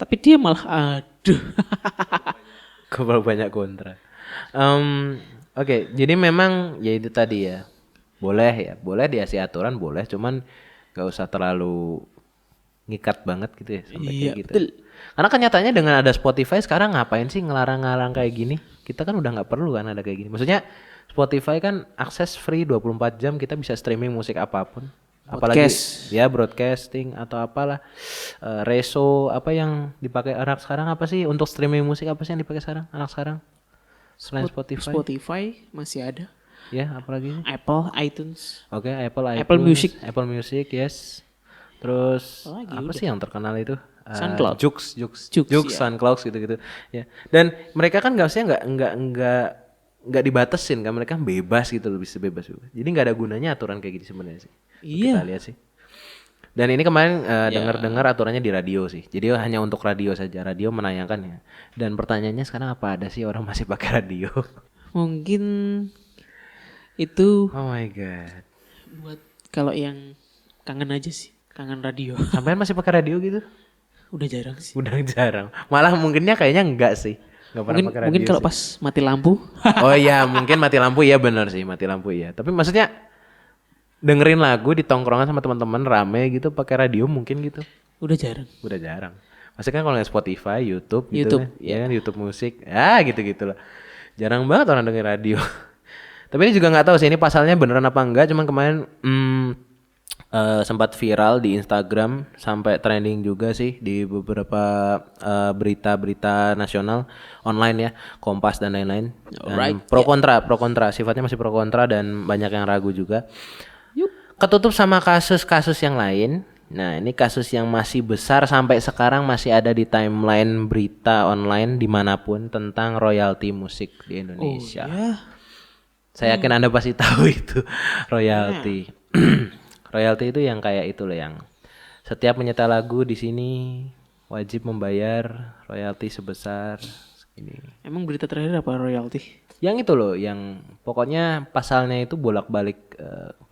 Tapi dia malah aduh. Kebal banyak kontra. Oke, jadi memang ya itu tadi ya. Boleh dikasih aturan boleh, cuman gak usah terlalu ngikat banget gitu ya sampai Iya, kayak gitu. betul. Karena kenyataannya dengan ada Spotify sekarang ngapain sih ngelarang-ngelarang kayak gini? Kita kan udah nggak perlu kan ada kayak gini. Maksudnya Spotify kan akses free 24 jam, kita bisa streaming musik apapun. Apalagi ya broadcasting atau apalah. Reso apa yang dipakai anak sekarang apa sih untuk streaming musik, apa sih yang dipakai sekarang anak sekarang? Selain Spotify. Spotify masih ada. Ya, apalagi? Apple, iTunes. Oke, Apple Music. Apple Music, yes. Terus Apalagi apa udah. sih yang terkenal itu? SoundCloud. Joox, ya. SoundCloud gitu-gitu. Ya. Dan mereka kan nggak dibatasin kan, mereka bebas gitu, lebih sebebas. Jadi nggak ada gunanya aturan kayak gitu sebenarnya sih. Iya. Kita lihat sih. Dan ini kemarin dengar aturannya di radio sih. Jadi hanya untuk radio saja. Radio menayangkannya. Dan pertanyaannya sekarang apa ada sih orang masih pakai radio? Mungkin itu Oh my god. buat kalau yang kangen aja sih, kangen radio. Sampean masih pakai radio gitu? Udah jarang sih. Udah jarang. Malah mungkinnya kayaknya enggak sih. Enggak pernah pakai radio. Mungkin kalau sih. pas mati lampu. Oh iya, mungkin mati lampu ya, bener sih, mati lampu ya. Tapi maksudnya dengerin lagu di tongkrongan sama teman-teman rame gitu pakai radio mungkin gitu. Udah jarang. Udah jarang. Maksudnya kan kalau yang Spotify, YouTube gitu YouTube, kan. Ya kan YouTube musik. Ya gitu-gitu lah. Jarang banget orang denger radio. Tapi ini juga nggak tahu sih ini pasalnya beneran apa enggak. Cuman kemarin sempat viral di Instagram sampai trending juga sih di beberapa berita-berita nasional online ya, Kompas dan lain-lain. Dan pro kontra, sifatnya masih pro kontra dan banyak yang ragu juga. Ketutup sama kasus-kasus yang lain. Nah, ini kasus yang masih besar sampai sekarang masih ada di timeline berita online dimanapun tentang royalti musik di Indonesia. Oh, ya. Saya yakin Anda pasti tahu itu royalti. Royalti itu yang kayak itu loh, yang setiap menyetel lagu di sini wajib membayar royalti sebesar segini. Emang berita terakhir apa royalti? Yang itu loh, yang pokoknya pasalnya itu bolak-balik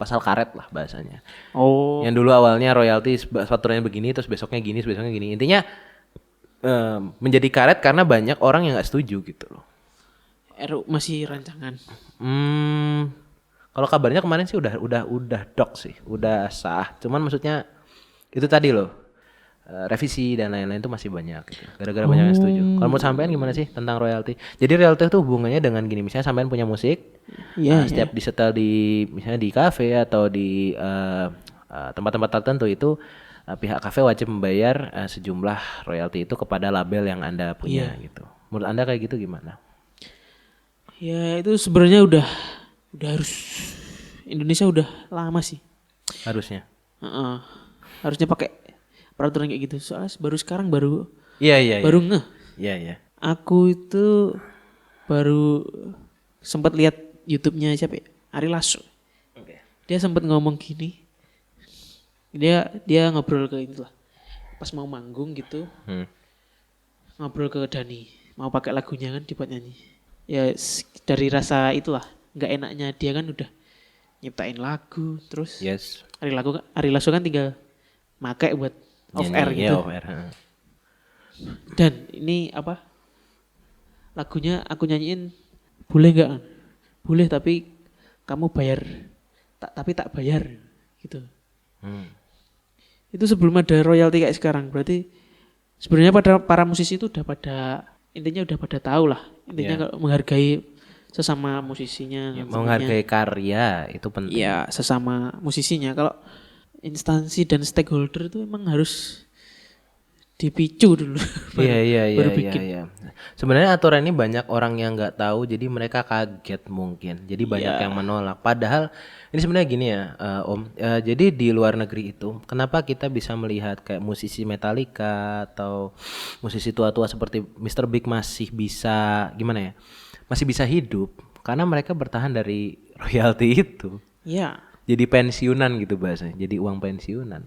pasal karet lah bahasanya. Oh. Yang dulu awalnya royalti aturannya begini, terus besoknya gini, besoknya gini. Intinya menjadi karet karena banyak orang yang nggak setuju gitu loh. RU masih rancangan. Kalau kabarnya kemarin sih udah dok sih, udah sah. Cuman maksudnya itu tadi loh, revisi dan lain-lain itu masih banyak gitu. Gara-gara banyak yang setuju. Kalau menurut sampean gimana sih tentang royalti? Jadi royalti itu hubungannya dengan gini, misalnya sampean punya musik, setiap disetel di misalnya di kafe atau di tempat-tempat tertentu itu pihak kafe wajib membayar sejumlah royalti itu kepada label yang Anda punya gitu. Menurut Anda kayak gitu gimana? Ya itu sebenarnya udah harus, Indonesia udah lama sih. Harusnya. Harusnya pakai peraturan kayak gitu. Soalnya sekarang baru Iya. ngeh. Iya. Aku itu baru sempat lihat YouTube-nya siapa ya? Ari Lasso. Oke. Dia sempat ngomong gini. Dia ngobrol ke inilah. Pas mau manggung gitu. Ngobrol ke Dani, mau pakai lagunya kan dibuat nyanyi. Ya dari rasa itulah, nggak enaknya dia kan udah nyiptain lagu, terus Ari Lasso kan tinggal make buat off air gitu. Off air. Dan ini apa? Lagunya aku nyanyiin, boleh nggak? Boleh, tapi kamu bayar, tapi tak bayar gitu. Itu sebelum ada royalti kayak sekarang. Berarti sebenarnya para musisi itu udah pada tahu lah. Intinya kalau menghargai sesama musisinya, menghargai karya itu penting. Iya, sesama musisinya. Kalau instansi dan stakeholder itu emang harus dipicu dulu. baru bikin. Iya. Sebenarnya aturan ini banyak orang yang nggak tahu, jadi mereka kaget mungkin. Jadi banyak yang menolak. Padahal ini sebenarnya gini ya, Om. Jadi di luar negeri itu, kenapa kita bisa melihat kayak musisi Metallica atau musisi tua-tua seperti Mr. Big masih bisa gimana ya? Masih bisa hidup karena mereka bertahan dari royalti itu. Iya. Jadi pensiunan gitu bahasanya. Jadi uang pensiunan.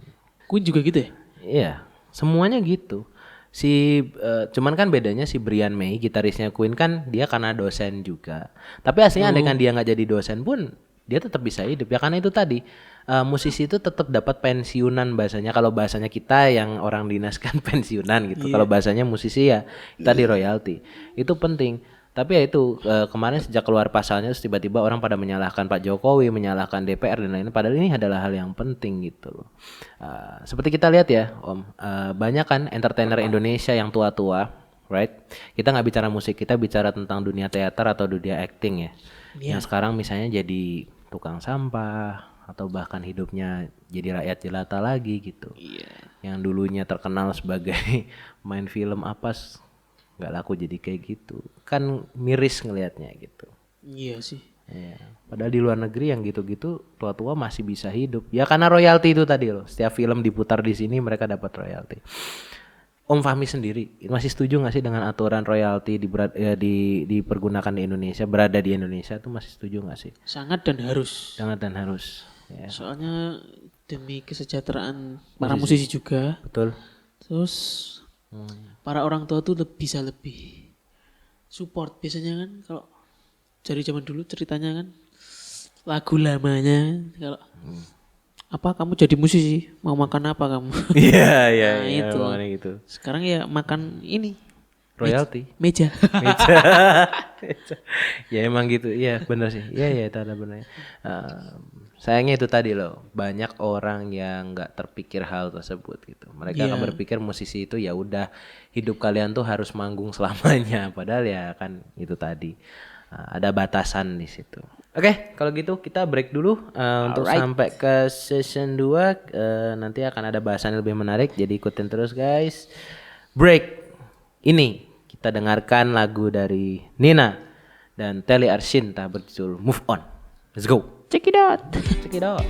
Queen juga gitu ya? Iya, semuanya gitu. Cuman kan bedanya si Brian May, gitarisnya Queen kan dia karena dosen juga. Tapi aslinya andai kan dia nggak jadi dosen pun dia tetap bisa hidup ya, karena itu tadi musisi itu tetap dapat pensiunan bahasanya. Kalau bahasanya kita yang orang dinas kan pensiunan gitu. Kalau bahasanya musisi ya tadi royalti. Itu penting. Tapi ya itu kemarin sejak keluar pasalnya terus tiba-tiba orang pada menyalahkan Pak Jokowi, menyalahkan DPR dan lain-lain. Padahal ini adalah hal yang penting gitu loh. Seperti kita lihat ya Om, banyak kan entertainer Indonesia yang tua-tua, right? Kita nggak bicara musik, kita bicara tentang dunia teater atau dunia acting ya. Yang sekarang misalnya jadi tukang sampah atau bahkan hidupnya jadi rakyat jelata lagi gitu. Yang dulunya terkenal sebagai main film apa nggak laku jadi kayak gitu, kan miris ngelihatnya gitu. Iya sih. Ya. Padahal di luar negeri yang gitu-gitu tua-tua masih bisa hidup ya karena royalti itu tadi loh. Setiap film diputar di sini mereka dapat royalti. Om Fahmi sendiri masih setuju nggak sih dengan aturan royalti dipergunakan di Indonesia, berada di Indonesia tuh masih setuju nggak sih? Sangat dan harus. Ya. Soalnya demi kesejahteraan para musisi juga. Betul. Terus para orang tua tuh bisa lebih support biasanya kan. Kalau dari zaman dulu ceritanya kan lagu lamanya kalau apa kamu jadi musisi mau makan apa kamu? Iya, iya, Nah, iya, itu. makanya gitu. Sekarang ya makan ini Royalty. meja. Meja. Ya emang gitu. Iya, benar sih. Iya, iya, itu ada benernya. Sayangnya itu tadi loh, banyak orang yang nggak terpikir hal tersebut gitu. Mereka akan Iya. berpikir musisi itu ya udah hidup kalian tuh harus manggung selamanya. Padahal ya kan itu tadi ada batasan di situ. Oke, kalau gitu kita break dulu untuk sampai ke season 2 nanti akan ada bahasan yang lebih menarik. Jadi ikutin terus guys. Break. Ini kita dengarkan lagu dari Nina dan Telly Arshinta berjudul Move On. Let's go. Check it out. Check it out.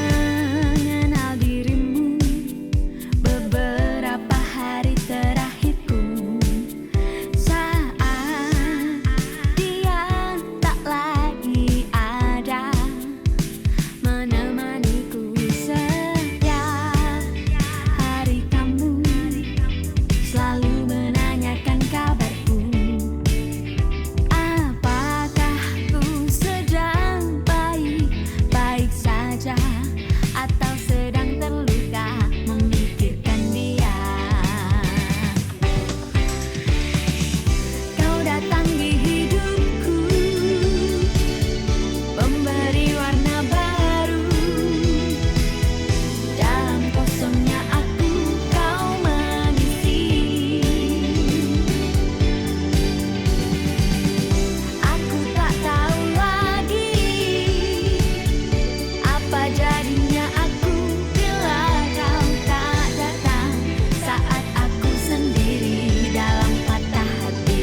Mengenal dirimu beberapa hari terakhirku saat dia tak lagi ada menemaniku setiap hari kamu selalu menanyakan kabarku. Apakah ku sedang baik-baik saja atau sedang terluka memikirkan dia? Kau datang di hidupku, memberi warna baru. Dalam kosongnya aku kau mengisi. Aku tak tahu lagi apa jadinya aku bila kau tak datang saat aku sendiri dalam patah hati.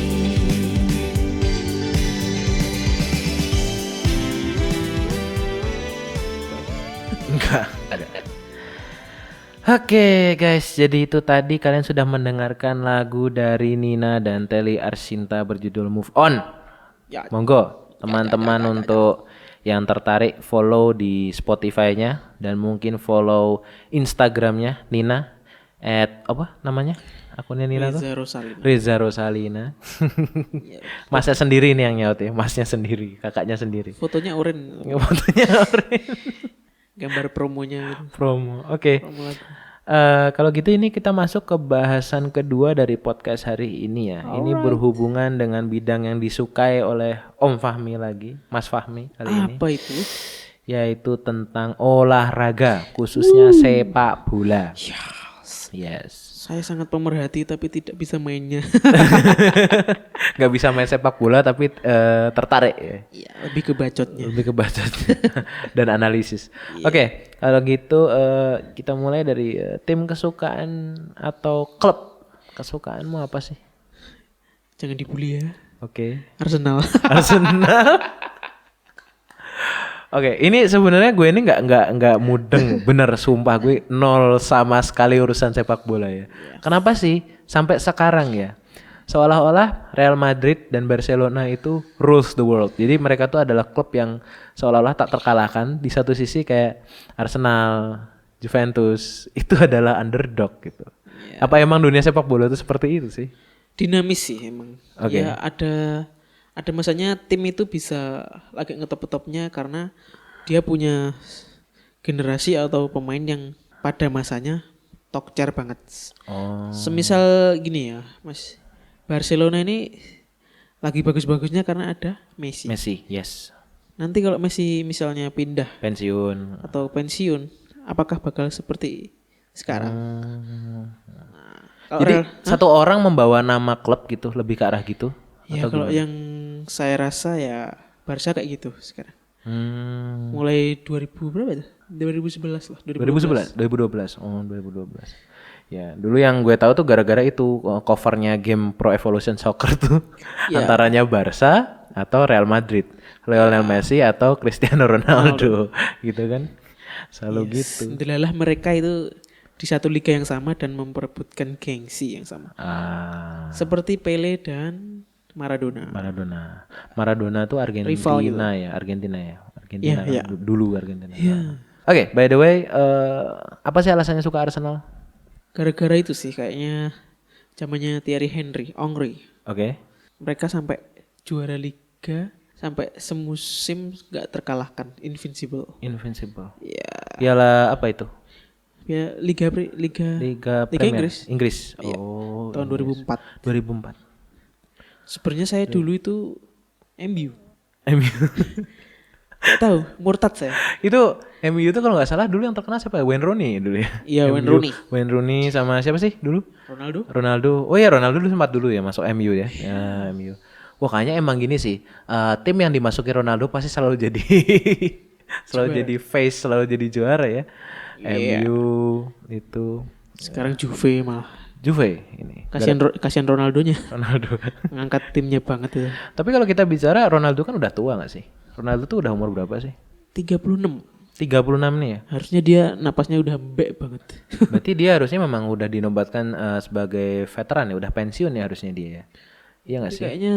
Enggak ada. Oke guys, jadi itu tadi kalian sudah mendengarkan lagu dari Nina dan Telly Arshinta berjudul Move On. Ya. Monggo teman-teman untuk yang tertarik follow di Spotify-nya dan mungkin follow Instagramnya Nina apa namanya akunnya Nina tuh? Reza Rosalina. Reza Rosalina. Masnya sendiri nih yang nyaut ya, masnya sendiri, kakaknya sendiri. Fotonya oren, Fotonya orang gambar promonya gitu. promo. Oke. Promo lagu. Kalau gitu ini kita masuk ke bahasan kedua dari podcast hari ini ya. Ini berhubungan dengan bidang yang disukai oleh Om Fahmi lagi, Mas Fahmi kali ini, Apa itu? yaitu tentang olahraga, khususnya sepak bola. Yes. Saya sangat pemerhati tapi tidak bisa mainnya. Gak bisa main sepak bola tapi tertarik ya. Iya, lebih ke bacotnya. Lebih ke bacot dan analisis. Oke, kalau gitu kita mulai dari tim kesukaan atau klub kesukaanmu apa sih? Jangan dibully ya. Oke. Arsenal. Arsenal. Oke, ini sebenarnya gue ini nggak mudeng, bener sumpah gue nol sama sekali urusan sepak bola ya. Kenapa sih sampai sekarang ya? Seolah-olah Real Madrid dan Barcelona itu rules the world. Jadi mereka tuh adalah klub yang seolah-olah tak terkalahkan. Di satu sisi kayak Arsenal, Juventus itu adalah underdog gitu. Apa emang dunia sepak bola itu seperti itu sih? Dinamis sih emang. Oke. Ya ada masanya tim itu bisa lagi ngetop-topnya karena dia punya generasi atau pemain yang pada masanya tokcer banget. Oh. Semisal gini ya, Mas. Barcelona ini lagi bagus-bagusnya karena ada Messi. Messi, yes. Nanti kalau Messi misalnya pindah Pensiun. atau pensiun, apakah bakal seperti sekarang? Kalau Jadi Real- satu orang membawa nama klub gitu, lebih ke arah gitu? ya Atau kalau gimana? yang saya rasa ya Barca kayak gitu sekarang. Mulai 2000 berapa itu? 2011 lah. 2011, 2012. Oh, 2012. Ya, dulu yang gue tahu tuh gara-gara itu covernya game Pro Evolution Soccer tuh Ya. antaranya Barca atau Real Madrid, Lionel Messi atau Cristiano Ronaldo, gitu kan. Selalu gitu. Delalah mereka itu di satu liga yang sama dan memperebutkan gengsi yang sama. Ah, Seperti Pele dan Maradona. Maradona tuh Argentina Rival gitu. ya, Argentina ya. Argentina Iya, kan, dulu Argentina. Oke, by the way, apa sih alasannya suka Arsenal? Gara-gara itu sih kayaknya zamannya Thierry Henry. Oke. Mereka sampai juara liga, sampai semusim gak terkalahkan, invincible. Invincible. Ya, Piala apa itu? ya Liga Liga Premier Inggris. Iya, Oh, tahun Inggris. 2004. 2004. Sebenarnya saya dulu itu MU. MU. Gak tahu, murtad saya. Itu MU itu kalau nggak salah dulu yang terkenal siapa ya? Wayne Rooney dulu ya. Iya, Wayne MU. Rooney. Wayne Rooney sama siapa sih dulu? Ronaldo. Oh ya, Ronaldo dulu sempat dulu ya masuk MU ya. Ya, MU. Wah, kayaknya emang gini sih. Tim yang dimasuki Ronaldo pasti selalu jadi jadi face, selalu jadi juara ya. Iya. MU itu Sekarang Juve malah. Juve ini. Kasihan Ronaldonya. Ronaldo. Ngangkat timnya banget itu. Tapi kalau kita bicara Ronaldo kan udah tua gak sih? Ronaldo tuh udah umur berapa sih? 36. 36 nih ya. Harusnya dia napasnya udah mbek banget. Berarti dia harusnya memang udah dinobatkan sebagai veteran ya, udah pensiun ya harusnya dia ya. Iya gak sih? Kayaknya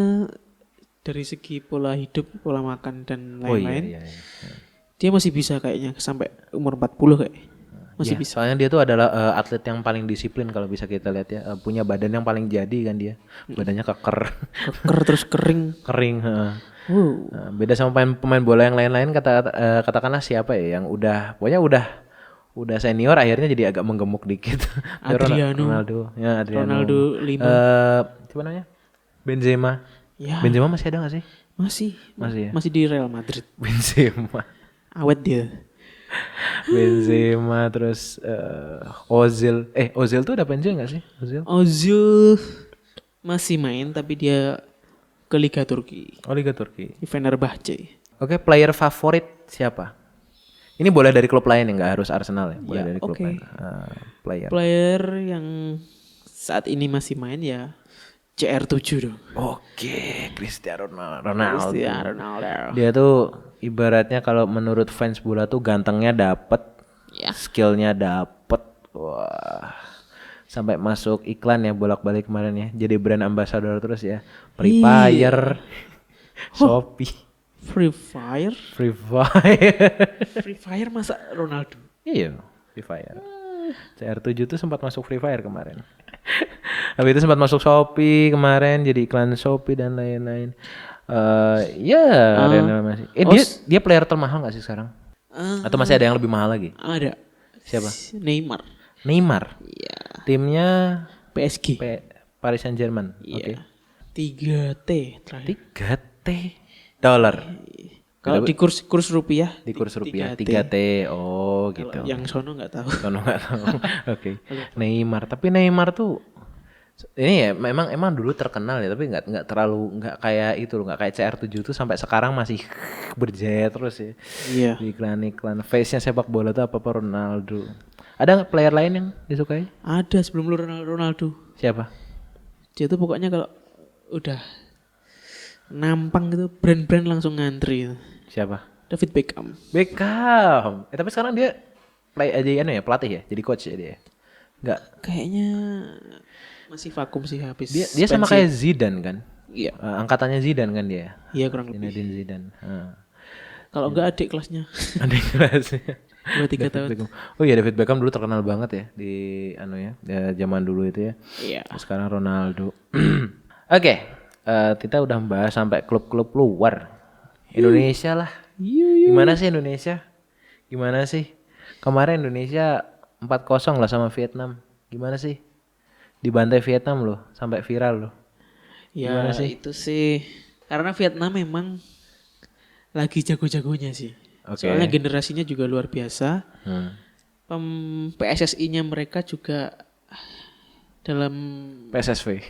dari segi pola hidup, pola makan dan Oh iya, lain-lain, iya. dia masih bisa kayaknya sampai umur 40 kayak. Masih Ya, bisa. soalnya dia tuh adalah atlet yang paling disiplin kalau bisa kita lihat ya. Punya badan yang paling jadi kan dia. Badannya keker, Keker terus kering. kering. Heeh. Wow. Nah, beda sama pemain bola yang lain-lain katakanlah siapa ya yang pokoknya udah senior akhirnya jadi agak menggemuk dikit. Adriano. Ronaldo 5. Siapa namanya? Benzema. Ya, Benzema masih ada gak sih? masih Masih ya. masih di Real Madrid. Benzema. Awet dia. Benzema terus Ozil. Ozil tuh udah pensiun gak sih? Ozil masih main tapi dia ke Liga Turki. Oh, Liga Turki. Di Fenerbahce. Oke, player favorit siapa? Ini boleh dari klub lain ya, nggak harus Arsenal ya. Boleh Ya, dari klub oke. lain. Player. Player yang saat ini masih main ya CR7 dong. Oke, Cristiano Ronaldo. Cristiano Ronaldo. Dia tuh ibaratnya kalau menurut fans bola tuh gantengnya dapet, Ya. skillnya dapet. Wah. Sampai masuk iklan ya bolak-balik kemarin ya. Jadi brand ambassador terus ya. Free Fire, Shopee, Free Fire. Free Fire. Free Fire masa Ronaldo? Iya, Free Fire. CR7 tuh sempat masuk Free Fire kemarin. Habis itu sempat masuk Shopee kemarin jadi iklan Shopee dan lain-lain. Lionel Messi. Dia player termahal gak sih sekarang? Atau masih ada yang lebih mahal lagi? Ada. Siapa? Neymar. Iya. Timnya PSG. Paris Saint-Germain. Iya. 3T terakhir. 3T dolar. Kalau di kurs rupiah. Di kurs rupiah 3T. 3T. Oh, gitu. Kalau yang sono nggak tahu. Sono nggak tahu. Oke. Neymar, tapi Neymar tuh ini ya memang dulu terkenal ya, tapi nggak terlalu nggak kayak itu loh, nggak kayak CR7 tuh sampai sekarang masih berjaya terus ya. Iya. Di iklan face-nya sepak bola tuh apa Ronaldo. Ada nggak player lain yang disukai? Ada sebelum Ronaldo. Siapa? Dia tuh pokoknya kalau udah nampang gitu brand-brand langsung ngantri. Siapa? David Beckham. Beckham. Tapi sekarang dia pelatih ya, jadi coach ya dia. Enggak. Kayaknya masih vakum sih habis. Dia sama kayak Zidane kan? Iya. Angkatannya Zidane kan dia. Iya kurang lebih. Zinedine Zidane. Kalau enggak adik kelasnya. Ada kelasnya. 2-3 tahun. Beckham. Oh iya, David Beckham dulu terkenal banget ya di zaman dulu itu ya. Iya. Sekarang Ronaldo. Oke, kita udah membahas sampai klub-klub luar Indonesia lah. Gimana sih Indonesia? Gimana sih? Kemarin Indonesia 4-0 lah sama Vietnam. Gimana sih? Dibantai Vietnam loh, sampai viral loh. Ya Gimana sih? itu sih karena Vietnam memang lagi jago-jagonya sih. Oke. Soalnya generasinya juga luar biasa. PSSI-nya mereka juga dalam PSSV.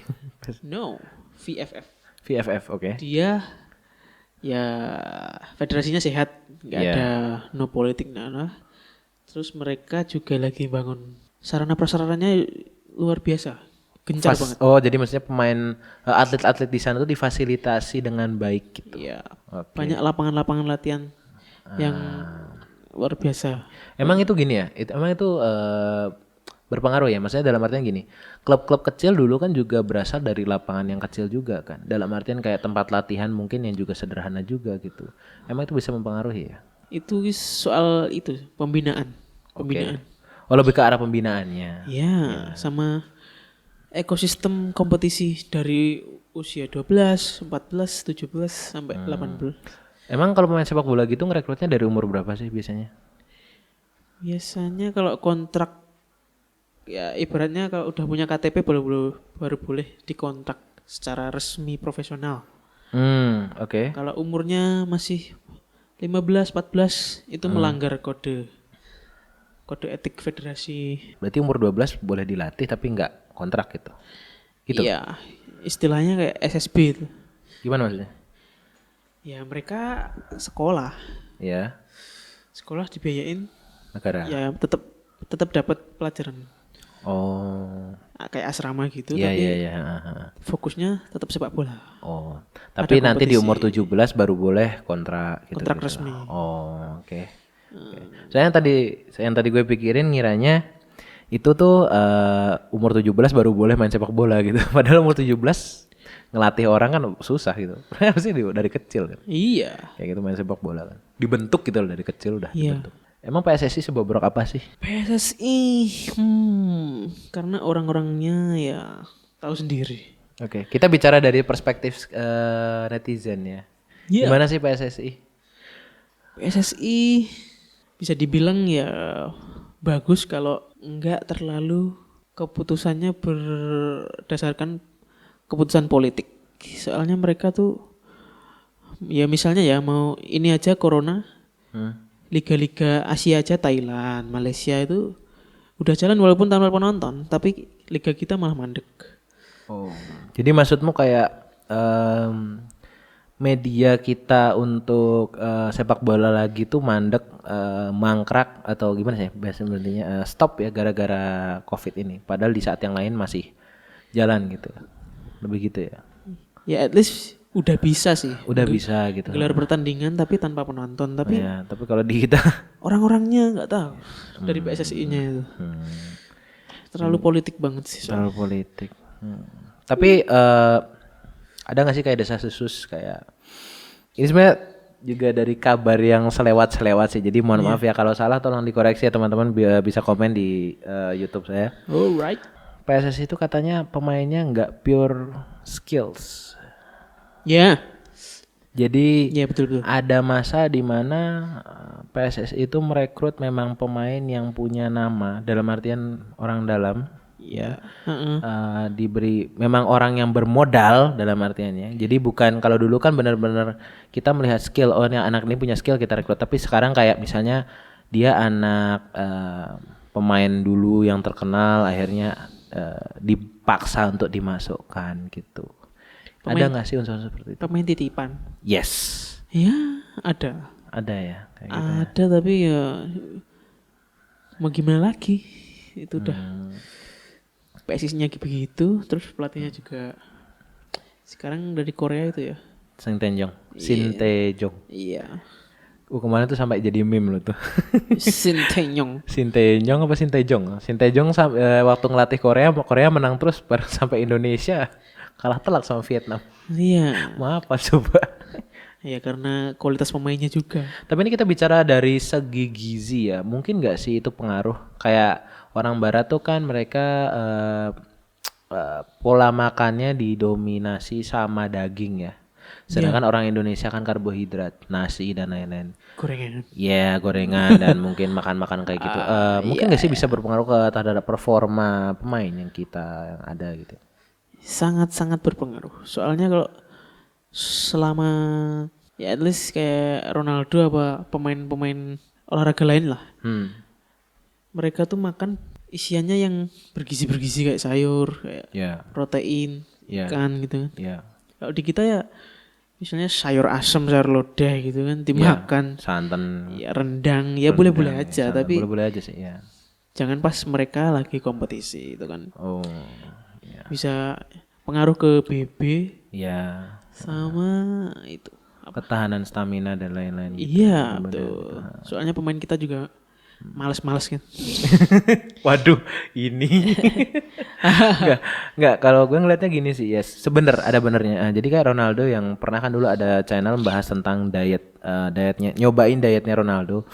VFF. VFF, oke. Dia ya federasinya sehat, nggak Iya. ada no politik, nah. Terus mereka juga lagi bangun sarana prasarananya luar biasa, gencar banget. Oh, jadi maksudnya pemain atlet-atlet di sana tuh difasilitasi dengan baik gitu. Iya. Oke. Banyak lapangan-lapangan latihan yang luar biasa. Emang itu gini ya? Emang itu berpengaruh ya? Maksudnya dalam artian gini, klub-klub kecil dulu kan juga berasal dari lapangan yang kecil juga kan. Dalam artian kayak tempat latihan mungkin yang juga sederhana juga gitu. Emang itu bisa mempengaruhi ya? Itu soal itu pembinaan. Pembinaan. Oh, lebih ke arah pembinaannya. Ya, sama ekosistem kompetisi dari usia 12, 14, 17 sampai 18. Emang kalau pemain sepak bola gitu ngerekrutnya dari umur berapa sih biasanya? Biasanya kalau kontrak ya ibaratnya kalau udah punya KTP baru boleh dikontrak secara resmi profesional. Oke. Kalau umurnya masih 15, 14 itu melanggar kode etik federasi. Berarti umur 12 boleh dilatih tapi nggak kontrak gitu. Gitu. Iya, istilahnya kayak SSB itu. Gimana maksudnya? Ya mereka sekolah Ya, dibiayain, negara. ya tetap dapat pelajaran. Oh. Kayak asrama gitu, Iya, tapi iya, iya. fokusnya tetap sepak bola. Oh. Tapi Ada nanti di kompetisi. umur 17 baru boleh kontrak gitu. Kontrak gitu. resmi. Oh, oke. Oke. Saya yang tadi gue pikirin ngiranya itu tuh umur 17 baru boleh main sepak bola gitu. Padahal umur 17 ngelatih orang kan susah gitu. Pasti dari kecil kan. Iya. Kayak gitu main sepak bola kan. Dibentuk gitu loh dari kecil udah Iya. dibentuk. Emang PSSI sebobrok apa sih? PSSI, karena orang-orangnya ya tahu sendiri. Oke, kita bicara dari perspektif netizen ya. Iya. Gimana sih PSSI? PSSI bisa dibilang ya bagus kalau nggak terlalu keputusannya berdasarkan keputusan politik. Soalnya mereka tuh ya misalnya ya mau ini aja corona, liga-liga Asia aja Thailand, Malaysia itu udah jalan walaupun tanpa penonton, tapi liga kita malah mandek. Oh. Jadi maksudmu kayak media kita untuk sepak bola lagi tuh mandek, mangkrak atau gimana sih bahasa Indonesianya, stop ya gara-gara COVID ini. Padahal di saat yang lain masih jalan gitu. Lebih gitu ya. Ya at least udah bisa sih. Udah bisa gitu. Gelar pertandingan tapi tanpa penonton, tapi Ya, tapi kalau di kita orang-orangnya nggak tahu dari PSSI-nya itu. Terlalu politik banget sih. terlalu politik. Tapi ada nggak sih kayak desas-desus kayak ini sebenarnya juga dari kabar yang selewat-selewat sih. Jadi mohon maaf ya kalau salah tolong dikoreksi ya teman-teman, bisa komen di YouTube saya. Alright. PSSI itu katanya pemainnya nggak pure skills. Ya. Jadi Ya betul. ada masa di mana PSSI itu merekrut memang pemain yang punya nama dalam artian orang dalam. Ya. Diberi memang orang yang bermodal dalam artiannya. Jadi bukan kalau dulu kan benar-benar kita melihat skill, oh ini anak ini punya skill kita rekrut. Tapi sekarang kayak misalnya dia anak pemain dulu yang terkenal akhirnya dipaksa untuk dimasukkan gitu. Ada nggak sih unsur seperti itu? Pemain titipan. Yes. Ya ada. Ada ya kayak gitu. Ada tapi ya mau gimana lagi? Itu udah PSSI-nya begitu, terus pelatihnya juga sekarang dari Korea itu ya. Shin Tae-jong. Iya. Kemarin tuh sampai jadi meme loh tuh. Shin Tae-yong. Shin Tae-jong apa Shin Tae-jong? Shin Tae-jong waktu ngelatih Korea menang terus baru sampai Indonesia kalah telak sama Vietnam. Iya. Mau apa coba? Ya karena kualitas pemainnya juga. Tapi ini kita bicara dari segi gizi ya. Mungkin gak sih itu pengaruh? Kayak orang barat tuh kan mereka pola makannya didominasi sama daging ya. Sedangkan orang Indonesia kan karbohidrat, nasi dan lain-lain. Gorengan. Ya gorengan dan mungkin makan-makan kayak gitu. Mungkin gak sih bisa berpengaruh ke terhadap performa pemain yang kita yang ada gitu? Sangat-sangat berpengaruh. Soalnya kalau selama ya at least kayak Ronaldo apa pemain-pemain olahraga lain lah. Mereka tuh makan isiannya yang bergizi-bergizi kayak sayur, kayak protein, ikan gitu kan. Kalau di kita ya misalnya sayur asam, sayur lodeh gitu kan dimakan. Santan. Ya rendang, ya boleh-boleh aja, tapi boleh-boleh aja sih ya. Jangan pas mereka lagi kompetisi itu kan. Oh. Ya. Bisa pengaruh ke BB Ya. sama itu. Ketahanan stamina dan lain-lain. gitu. Iya, Bener, betul. Soalnya pemain kita juga males-males kan. Waduh, ini nggak. Kalau gue ngeliatnya gini sih, yes, ada benernya. Jadi kayak Ronaldo yang pernah kan dulu ada channel membahas tentang dietnya, nyobain dietnya Ronaldo.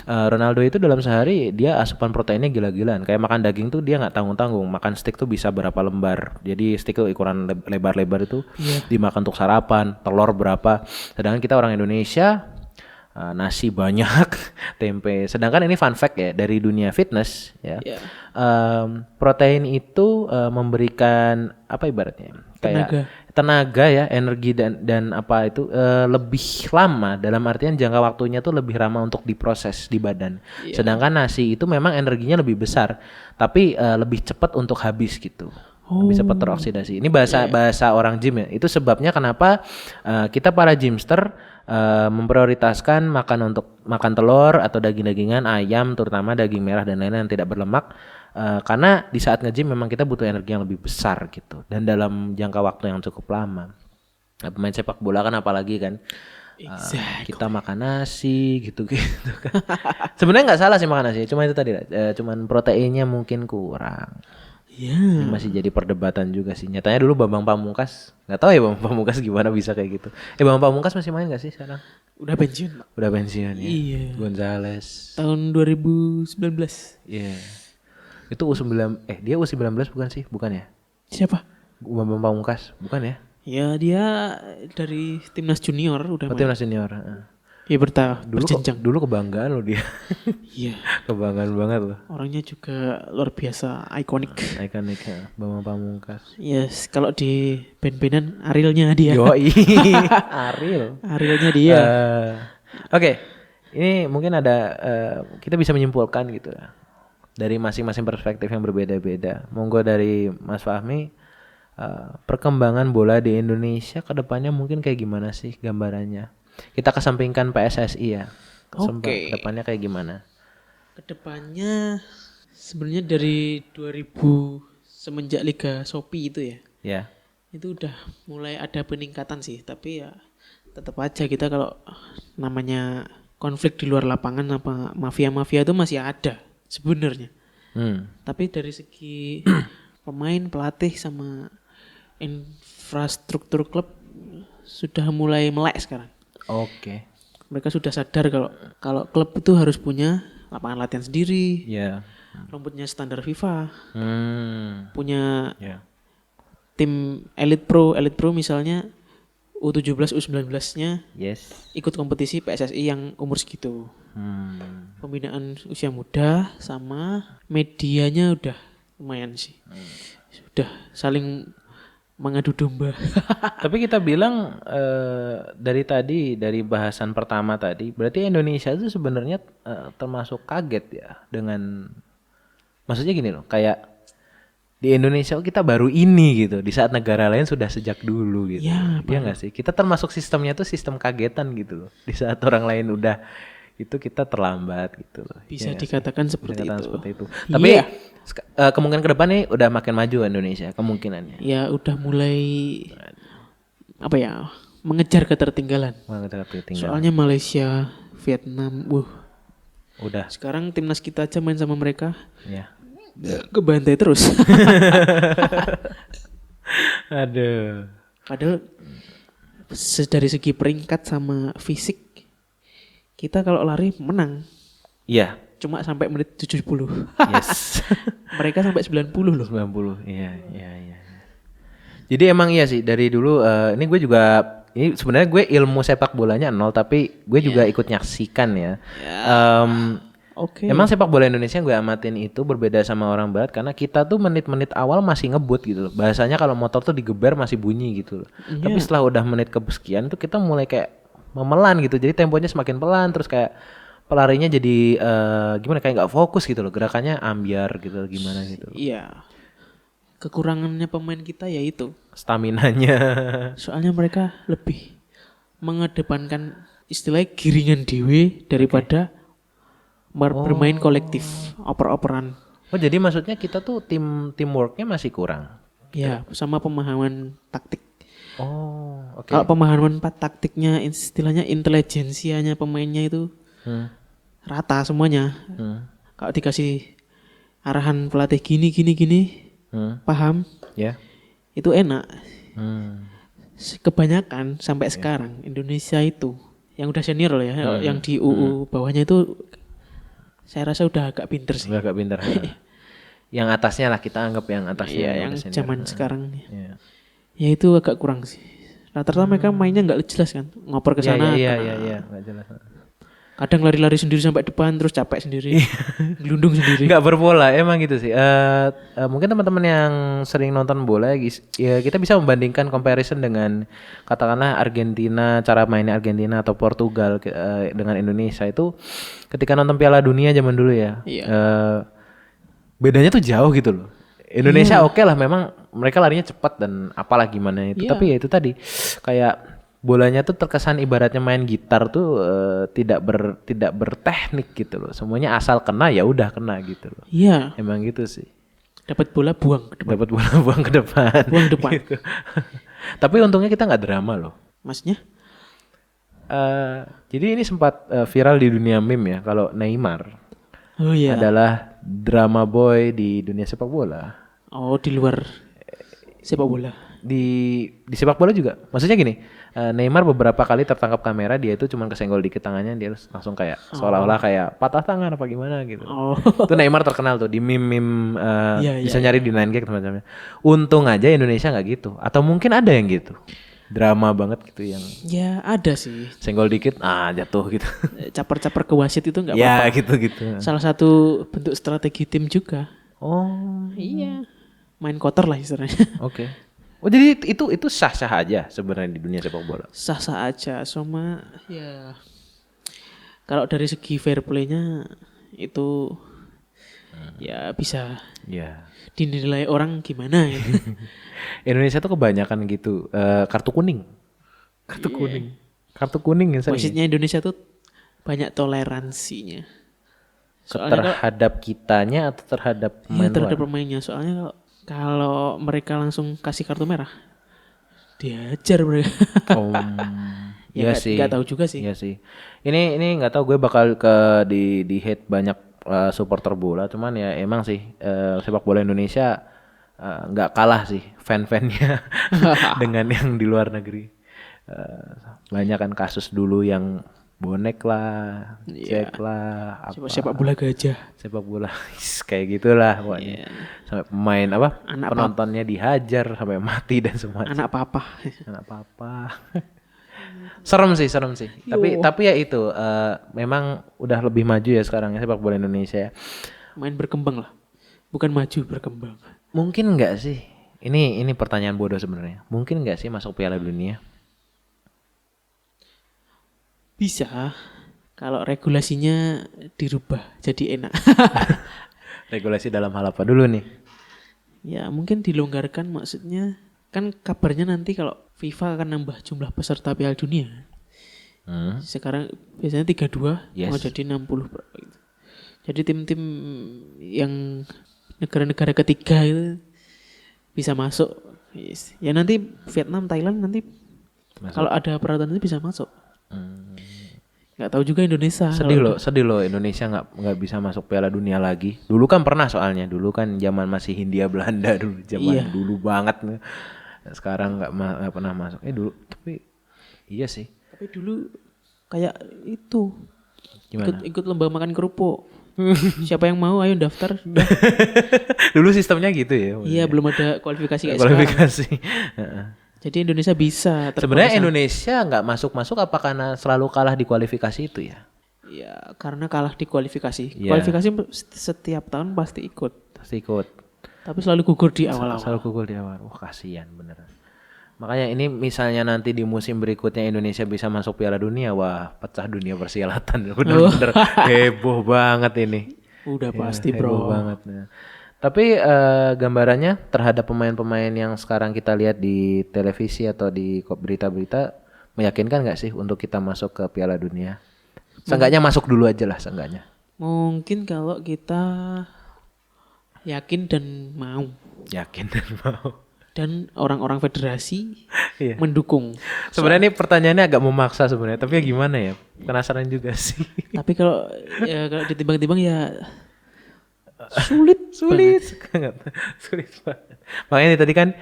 Ronaldo itu dalam sehari dia asupan proteinnya gila-gilaan. Kayak makan daging tuh dia nggak tanggung-tanggung. Makan steak tuh bisa berapa lembar. Jadi steak tuh ukuran lebar-lebar itu dimakan untuk sarapan. Telur berapa. Sedangkan kita orang Indonesia nasi banyak, tempe. Sedangkan ini fun fact ya dari dunia fitness ya. Iya. Protein itu memberikan apa ibaratnya? Kayak tenaga ya, energi dan apa itu lebih lama, dalam artian jangka waktunya tuh lebih lama untuk diproses di badan. Sedangkan nasi itu memang energinya lebih besar, tapi lebih cepat untuk habis gitu. Lebih cepat teroksidasi. Ini bahasa orang gym ya. Itu sebabnya kenapa kita para gymster memprioritaskan makan telur atau daging-dagingan, ayam terutama daging merah dan lain-lain yang tidak berlemak, karena di saat nge-gym memang kita butuh energi yang lebih besar gitu dan dalam jangka waktu yang cukup lama. Nah, pemain sepak bola kan apalagi kan kita makan nasi gitu kan. Sebenarnya nggak salah sih makan nasi, cuma itu tadi cuman proteinnya mungkin kurang. Iya. Ini masih jadi perdebatan juga sih. Nyatanya dulu Bambang Pamungkas, nggak tahu ya Bambang Pamungkas gimana bisa kayak gitu. Bambang Pamungkas masih main nggak sih sekarang? Udah pensiun, Pak. Udah pensiun ya. Iya. Gonzales. Tahun 2019. Iya. Itu U19 dia U19 bukan sih? Bukan ya? Siapa? Bambang Pamungkas, bukan ya? Ya dia dari timnas junior udah main. Timnas senior. Ya berjenjang. Dulu kebanggaan loh dia. Iya. Kebanggaan banget loh. Orangnya juga luar biasa, ikonik. Ikonik ya, Bambang Pamungkas. Yes, kalau di band-bandan Arielnya dia. Yoi. Ariel. Arielnya dia. Oke. Ini mungkin ada kita bisa menyimpulkan gitu ya. Dari masing-masing perspektif yang berbeda-beda. Monggo dari Mas Fahmi, perkembangan bola di Indonesia ke depannya mungkin kayak gimana sih gambarannya? Kita kesampingkan PSSI ya. Oke. Kedepannya kayak gimana? Kedepannya sebenarnya dari 2000 semenjak Liga Shopee itu ya. Ya. Itu udah mulai ada peningkatan sih, tapi ya tetap aja kita kalau namanya konflik di luar lapangan apa mafia-mafia itu masih ada sebenarnya. Tapi dari segi pemain, pelatih sama infrastruktur klub sudah mulai melek sekarang. Oke. Mereka sudah sadar kalau klub itu harus punya lapangan latihan sendiri, rumputnya standar FIFA, punya tim Elite Pro misalnya U17, U19-nya ikut kompetisi PSSI yang umur segitu. Pembinaan usia muda sama medianya udah lumayan sih. Sudah saling mengadu domba. Tapi kita bilang dari bahasan pertama tadi, berarti Indonesia itu sebenarnya termasuk kaget ya dengan, maksudnya gini loh, kayak di Indonesia kita baru ini gitu, di saat negara lain sudah sejak dulu gitu. Ya, iya nggak sih? Kita termasuk sistemnya tuh sistem kagetan gitu loh. Di saat orang lain udah itu kita terlambat gitu loh. Bisa ya dikatakan seperti itu. Tapi Iya. kemungkinan ke depan nih udah makin maju Indonesia kemungkinannya. Ya udah mulai mengejar ketertinggalan. Soalnya Malaysia, Vietnam, udah. Sekarang timnas kita aja main sama mereka. Ya. Kebantai terus. Aduh. Padahal dari segi peringkat sama fisik kita kalau lari menang. Iya. Cuma sampai menit 70. Yes. Mereka sampai 90 loh. 90. Iya. Jadi emang iya sih dari dulu ini sebenarnya gue ilmu sepak bolanya 0 tapi gue juga ikut nyaksikan ya. Oke. Emang sepak bola Indonesia yang gue amatin itu berbeda sama orang barat karena kita tuh menit-menit awal masih ngebut gitu loh. Bahasanya kalau motor tuh digeber masih bunyi gitu loh. Tapi setelah udah menit kesekian tuh kita mulai kayak memelan gitu. Jadi temponya semakin pelan terus kayak pelarinya jadi gimana kayak nggak fokus gitu loh. Gerakannya ambiar gitu gimana gitu. Iya. Kekurangannya pemain kita ya itu. Staminanya. Soalnya mereka lebih mengedepankan istilahnya giringan dewe daripada bermain kolektif, oper-operan Oh jadi maksudnya kita tuh teamworknya masih kurang. Ya, sama pemahaman taktik. Oh, oke. Kalau pemahaman taktiknya, istilahnya intelijensianya pemainnya itu Hmm, rata semuanya. hmm, Kalau dikasih arahan pelatih gini gini gini, paham, ya. itu enak. Hmm, Kebanyakan sampai sekarang Indonesia itu yang udah senior loh ya, yang di UU bawahnya itu saya rasa udah agak pinter sih. Udah agak pintar. Yang atasnya lah kita anggap yang atasnya. Iya, udah yang senior. zaman sekarang Iya. ya itu agak kurang sih. Rata-rata mereka mainnya nggak jelas kan, ngoper ke sana. Iya, kena. nggak jelas. Kadang lari-lari sendiri sampai depan terus capek sendiri, gelundung sendiri. Nggak berpola, emang gitu sih. Mungkin teman-teman yang sering nonton bola, ya kita bisa membandingkan comparison dengan katakanlah Argentina, cara mainnya Argentina atau Portugal dengan Indonesia itu ketika nonton Piala Dunia zaman dulu ya. Iya. Bedanya tuh jauh gitu loh. Indonesia oke lah, memang mereka larinya cepat dan apalah gimana itu. Iya. Tapi ya itu tadi kayak bolanya tuh terkesan ibaratnya main gitar tuh tidak berteknik gitu loh. Semuanya asal kena ya udah kena gitu loh. Iya, Emang gitu sih. dapat bola buang ke depan. Dapat bola buang ke depan. Buang depan. Gitu. Tapi untungnya kita nggak drama loh. Maksudnya? Jadi ini sempat viral di dunia meme ya kalau Neymar Oh iya. adalah drama boy di dunia sepak bola. Oh, di luar sepak bola. Di sepak bola juga. Maksudnya gini, Neymar beberapa kali tertangkap kamera dia itu cuma kesenggol dikit tangannya dia langsung kayak seolah-olah kayak patah tangan apa gimana gitu. Oh. Itu Neymar terkenal tuh di meme-meme Iya, bisa iya, nyari di 9gag macamnya. Untung aja Indonesia nggak gitu. Atau mungkin ada yang gitu. Drama banget gitu yang Ya ada sih. senggol dikit jatuh gitu. Caper-caper ke wasit itu nggak Ya apa-apa. gitu-gitu. Salah satu bentuk strategi tim juga. Oh, Iya. Main kotor lah istilahnya. oke. Oh jadi itu sah-sah aja sebenarnya di dunia sepak bola. Sah-sah aja. Sama ya. Kalau dari segi fair play-nya itu ya bisa Ya. dinilai orang gimana gitu. Indonesia tuh kebanyakan gitu kartu kuning. Kartu kuning. Kartu kuning yang sering. Wasitnya Indonesia tuh banyak toleransinya. Soalnya Terhadap kitanya atau terhadap iya, pemain terhadap luar? pemainnya. Soalnya kalau mereka langsung kasih kartu merah, diajar mereka. Oh, Ya, iya nggak- sih. nggak tahu juga sih. Iya sih. Ini nggak tahu gue bakal di hate banyak supporter bola, cuman ya emang sih sepak bola Indonesia nggak kalah sih fan-fannya dengan yang di luar negeri. Banyak kan kasus dulu yang bonek lah, Iya. cek lah, apa Sepak bola gajah. sepak bola kayak gitulah pokoknya. Sampai pemain apa Anak penontonnya dihajar sampai mati dan semua. Anak papa. Anak papa. serem sih. Tapi ya itu memang udah lebih maju ya sekarang ya sepak bola Indonesia ya. Main berkembang lah. Bukan maju, berkembang. Mungkin nggak sih? Ini pertanyaan bodoh sebenarnya. Mungkin nggak sih masuk Piala Dunia? Bisa kalau regulasinya dirubah jadi enak. Regulasi dalam hal apa dulu nih? Ya mungkin dilonggarkan, maksudnya kan kabarnya nanti kalau FIFA akan nambah jumlah peserta Piala Dunia. Sekarang biasanya 32 Yes. mau jadi 60 gitu. Jadi tim-tim yang negara-negara ketiga itu bisa masuk. Yes. Ya nanti Vietnam, Thailand nanti kalau ada peraturan itu bisa masuk. Nggak tahu juga Indonesia. Sedih loh Indonesia nggak bisa masuk Piala Dunia lagi. Dulu kan pernah soalnya, dulu kan zaman masih Hindia Belanda dulu, zaman Iya. dulu banget. Sekarang nggak pernah masuk. Dulu tapi iya sih. Tapi dulu kayak itu Gimana? ikut lomba makan kerupuk. Siapa yang mau ayo daftar. Dulu sistemnya gitu ya. Iya, belum ada kualifikasi kayak sekarang. Kualifikasi. Heeh. Jadi Indonesia bisa Sebenarnya Indonesia nggak masuk apa karena selalu kalah di kualifikasi itu ya? ya karena kalah di kualifikasi. Iya. Kualifikasi setiap tahun pasti ikut. Pasti ikut. Tapi selalu gugur di awal-awal. Selalu gugur di awal. Wah kasihan beneran. Makanya ini misalnya nanti di musim berikutnya Indonesia bisa masuk Piala Dunia, wah pecah dunia persilatan. Bener-bener heboh banget ini. Udah Ya, pasti heboh bro. banget. Nah. Tapi gambarannya terhadap pemain-pemain yang sekarang kita lihat di televisi atau di berita-berita meyakinkan nggak sih untuk kita masuk ke Piala Dunia? Seenggaknya masuk dulu aja lah, seenggaknya. Mungkin kalau kita yakin dan mau. Yakin dan mau. Dan orang-orang federasi Iya. mendukung. Sebenarnya ini pertanyaannya agak memaksa sebenarnya, tapi ya gimana ya? Penasaran juga sih. Tapi kalau kalau ditimbang-timbang ya sulit Sangat sulit banget. Makanya tadi kan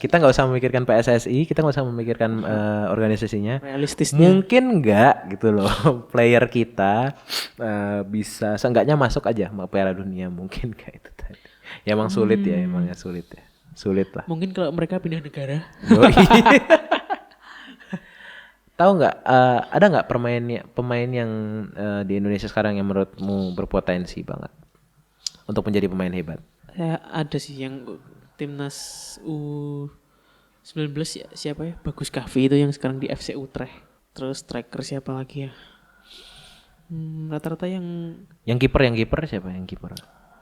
kita nggak usah memikirkan PSSI, kita nggak usah memikirkan organisasinya. realistisnya. Mungkin nggak gitu loh player kita bisa seenggaknya masuk aja sama Piala Dunia, mungkin kayak itu tadi. Ya emang sulit ya, emangnya sulit ya. Sulit lah. Mungkin kalau mereka pindah negara. Yoi. Tahu nggak ada nggak pemain yang di Indonesia sekarang yang menurutmu berpotensi banget untuk menjadi pemain hebat? Saya ada sih yang timnas U19 ya, siapa ya? Bagus Kahvi itu yang sekarang di FC Utrecht. Terus striker siapa lagi ya? Rata-rata yang kiper siapa yang kiper?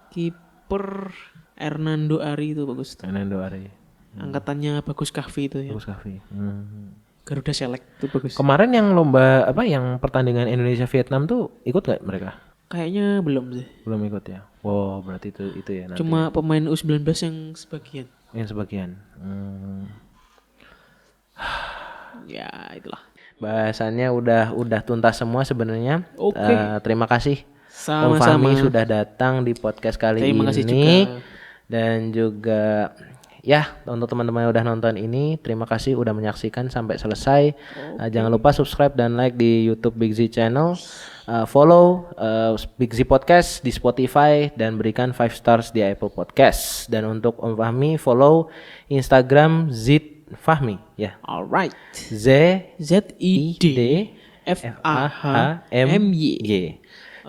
kiper Hernando Ari itu bagus. Fernando Ari. Angkatannya Bagus Kahvi itu ya. Bagus Kahvi. Garuda Select itu bagus. Kemarin yang lomba yang pertandingan Indonesia Vietnam tuh ikut nggak mereka? Kayaknya belum sih. Belum ikut ya. Wow, berarti itu ya nanti. Cuma pemain U19 yang sebagian. Yang sebagian. Ya, itulah. Bahasannya udah tuntas semua sebenarnya. Oke. Terima kasih Om Sama-sama. Fahmi sudah datang di podcast kali Terima kasih ini. juga. Dan juga ya untuk teman-teman yang udah nonton ini, terima kasih udah menyaksikan sampai selesai. Jangan lupa subscribe dan like di YouTube Big Z Channel. Follow Big Z Podcast di Spotify dan berikan 5 stars di Apple Podcast. Dan untuk Om Fahmi follow Instagram Z Fahmi ya. Alright. ZID FAHMY.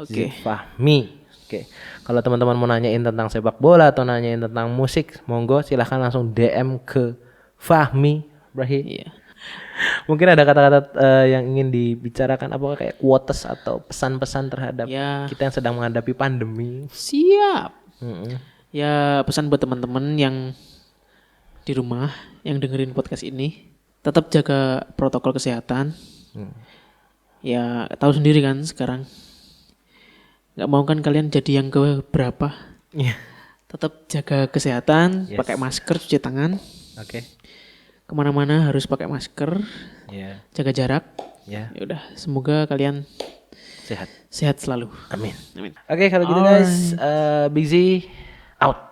Oke. Fahmi. Oke. Kalau teman-teman mau nanyain tentang sepak bola atau nanyain tentang musik, monggo silahkan langsung DM ke Fahmi Brahim. Iya. Mungkin ada kata-kata yang ingin dibicarakan, apakah kayak quotes atau pesan-pesan terhadap Ya. kita yang sedang menghadapi pandemi. Siap. Mm-mm. Ya, pesan buat teman-teman yang di rumah yang dengerin podcast ini, tetap jaga protokol kesehatan. Ya, tahu sendiri kan sekarang. Nggak mau kan kalian jadi yang ke berapa? Iya. Tetap jaga kesehatan, Yes. pakai masker, cuci tangan. Oke. Kemana-mana harus pakai masker, Ya. jaga jarak. Ya. Ya udah, semoga kalian Sehat. sehat selalu. Amin. Amin. Oke, kalau gitu guys, Big Z out.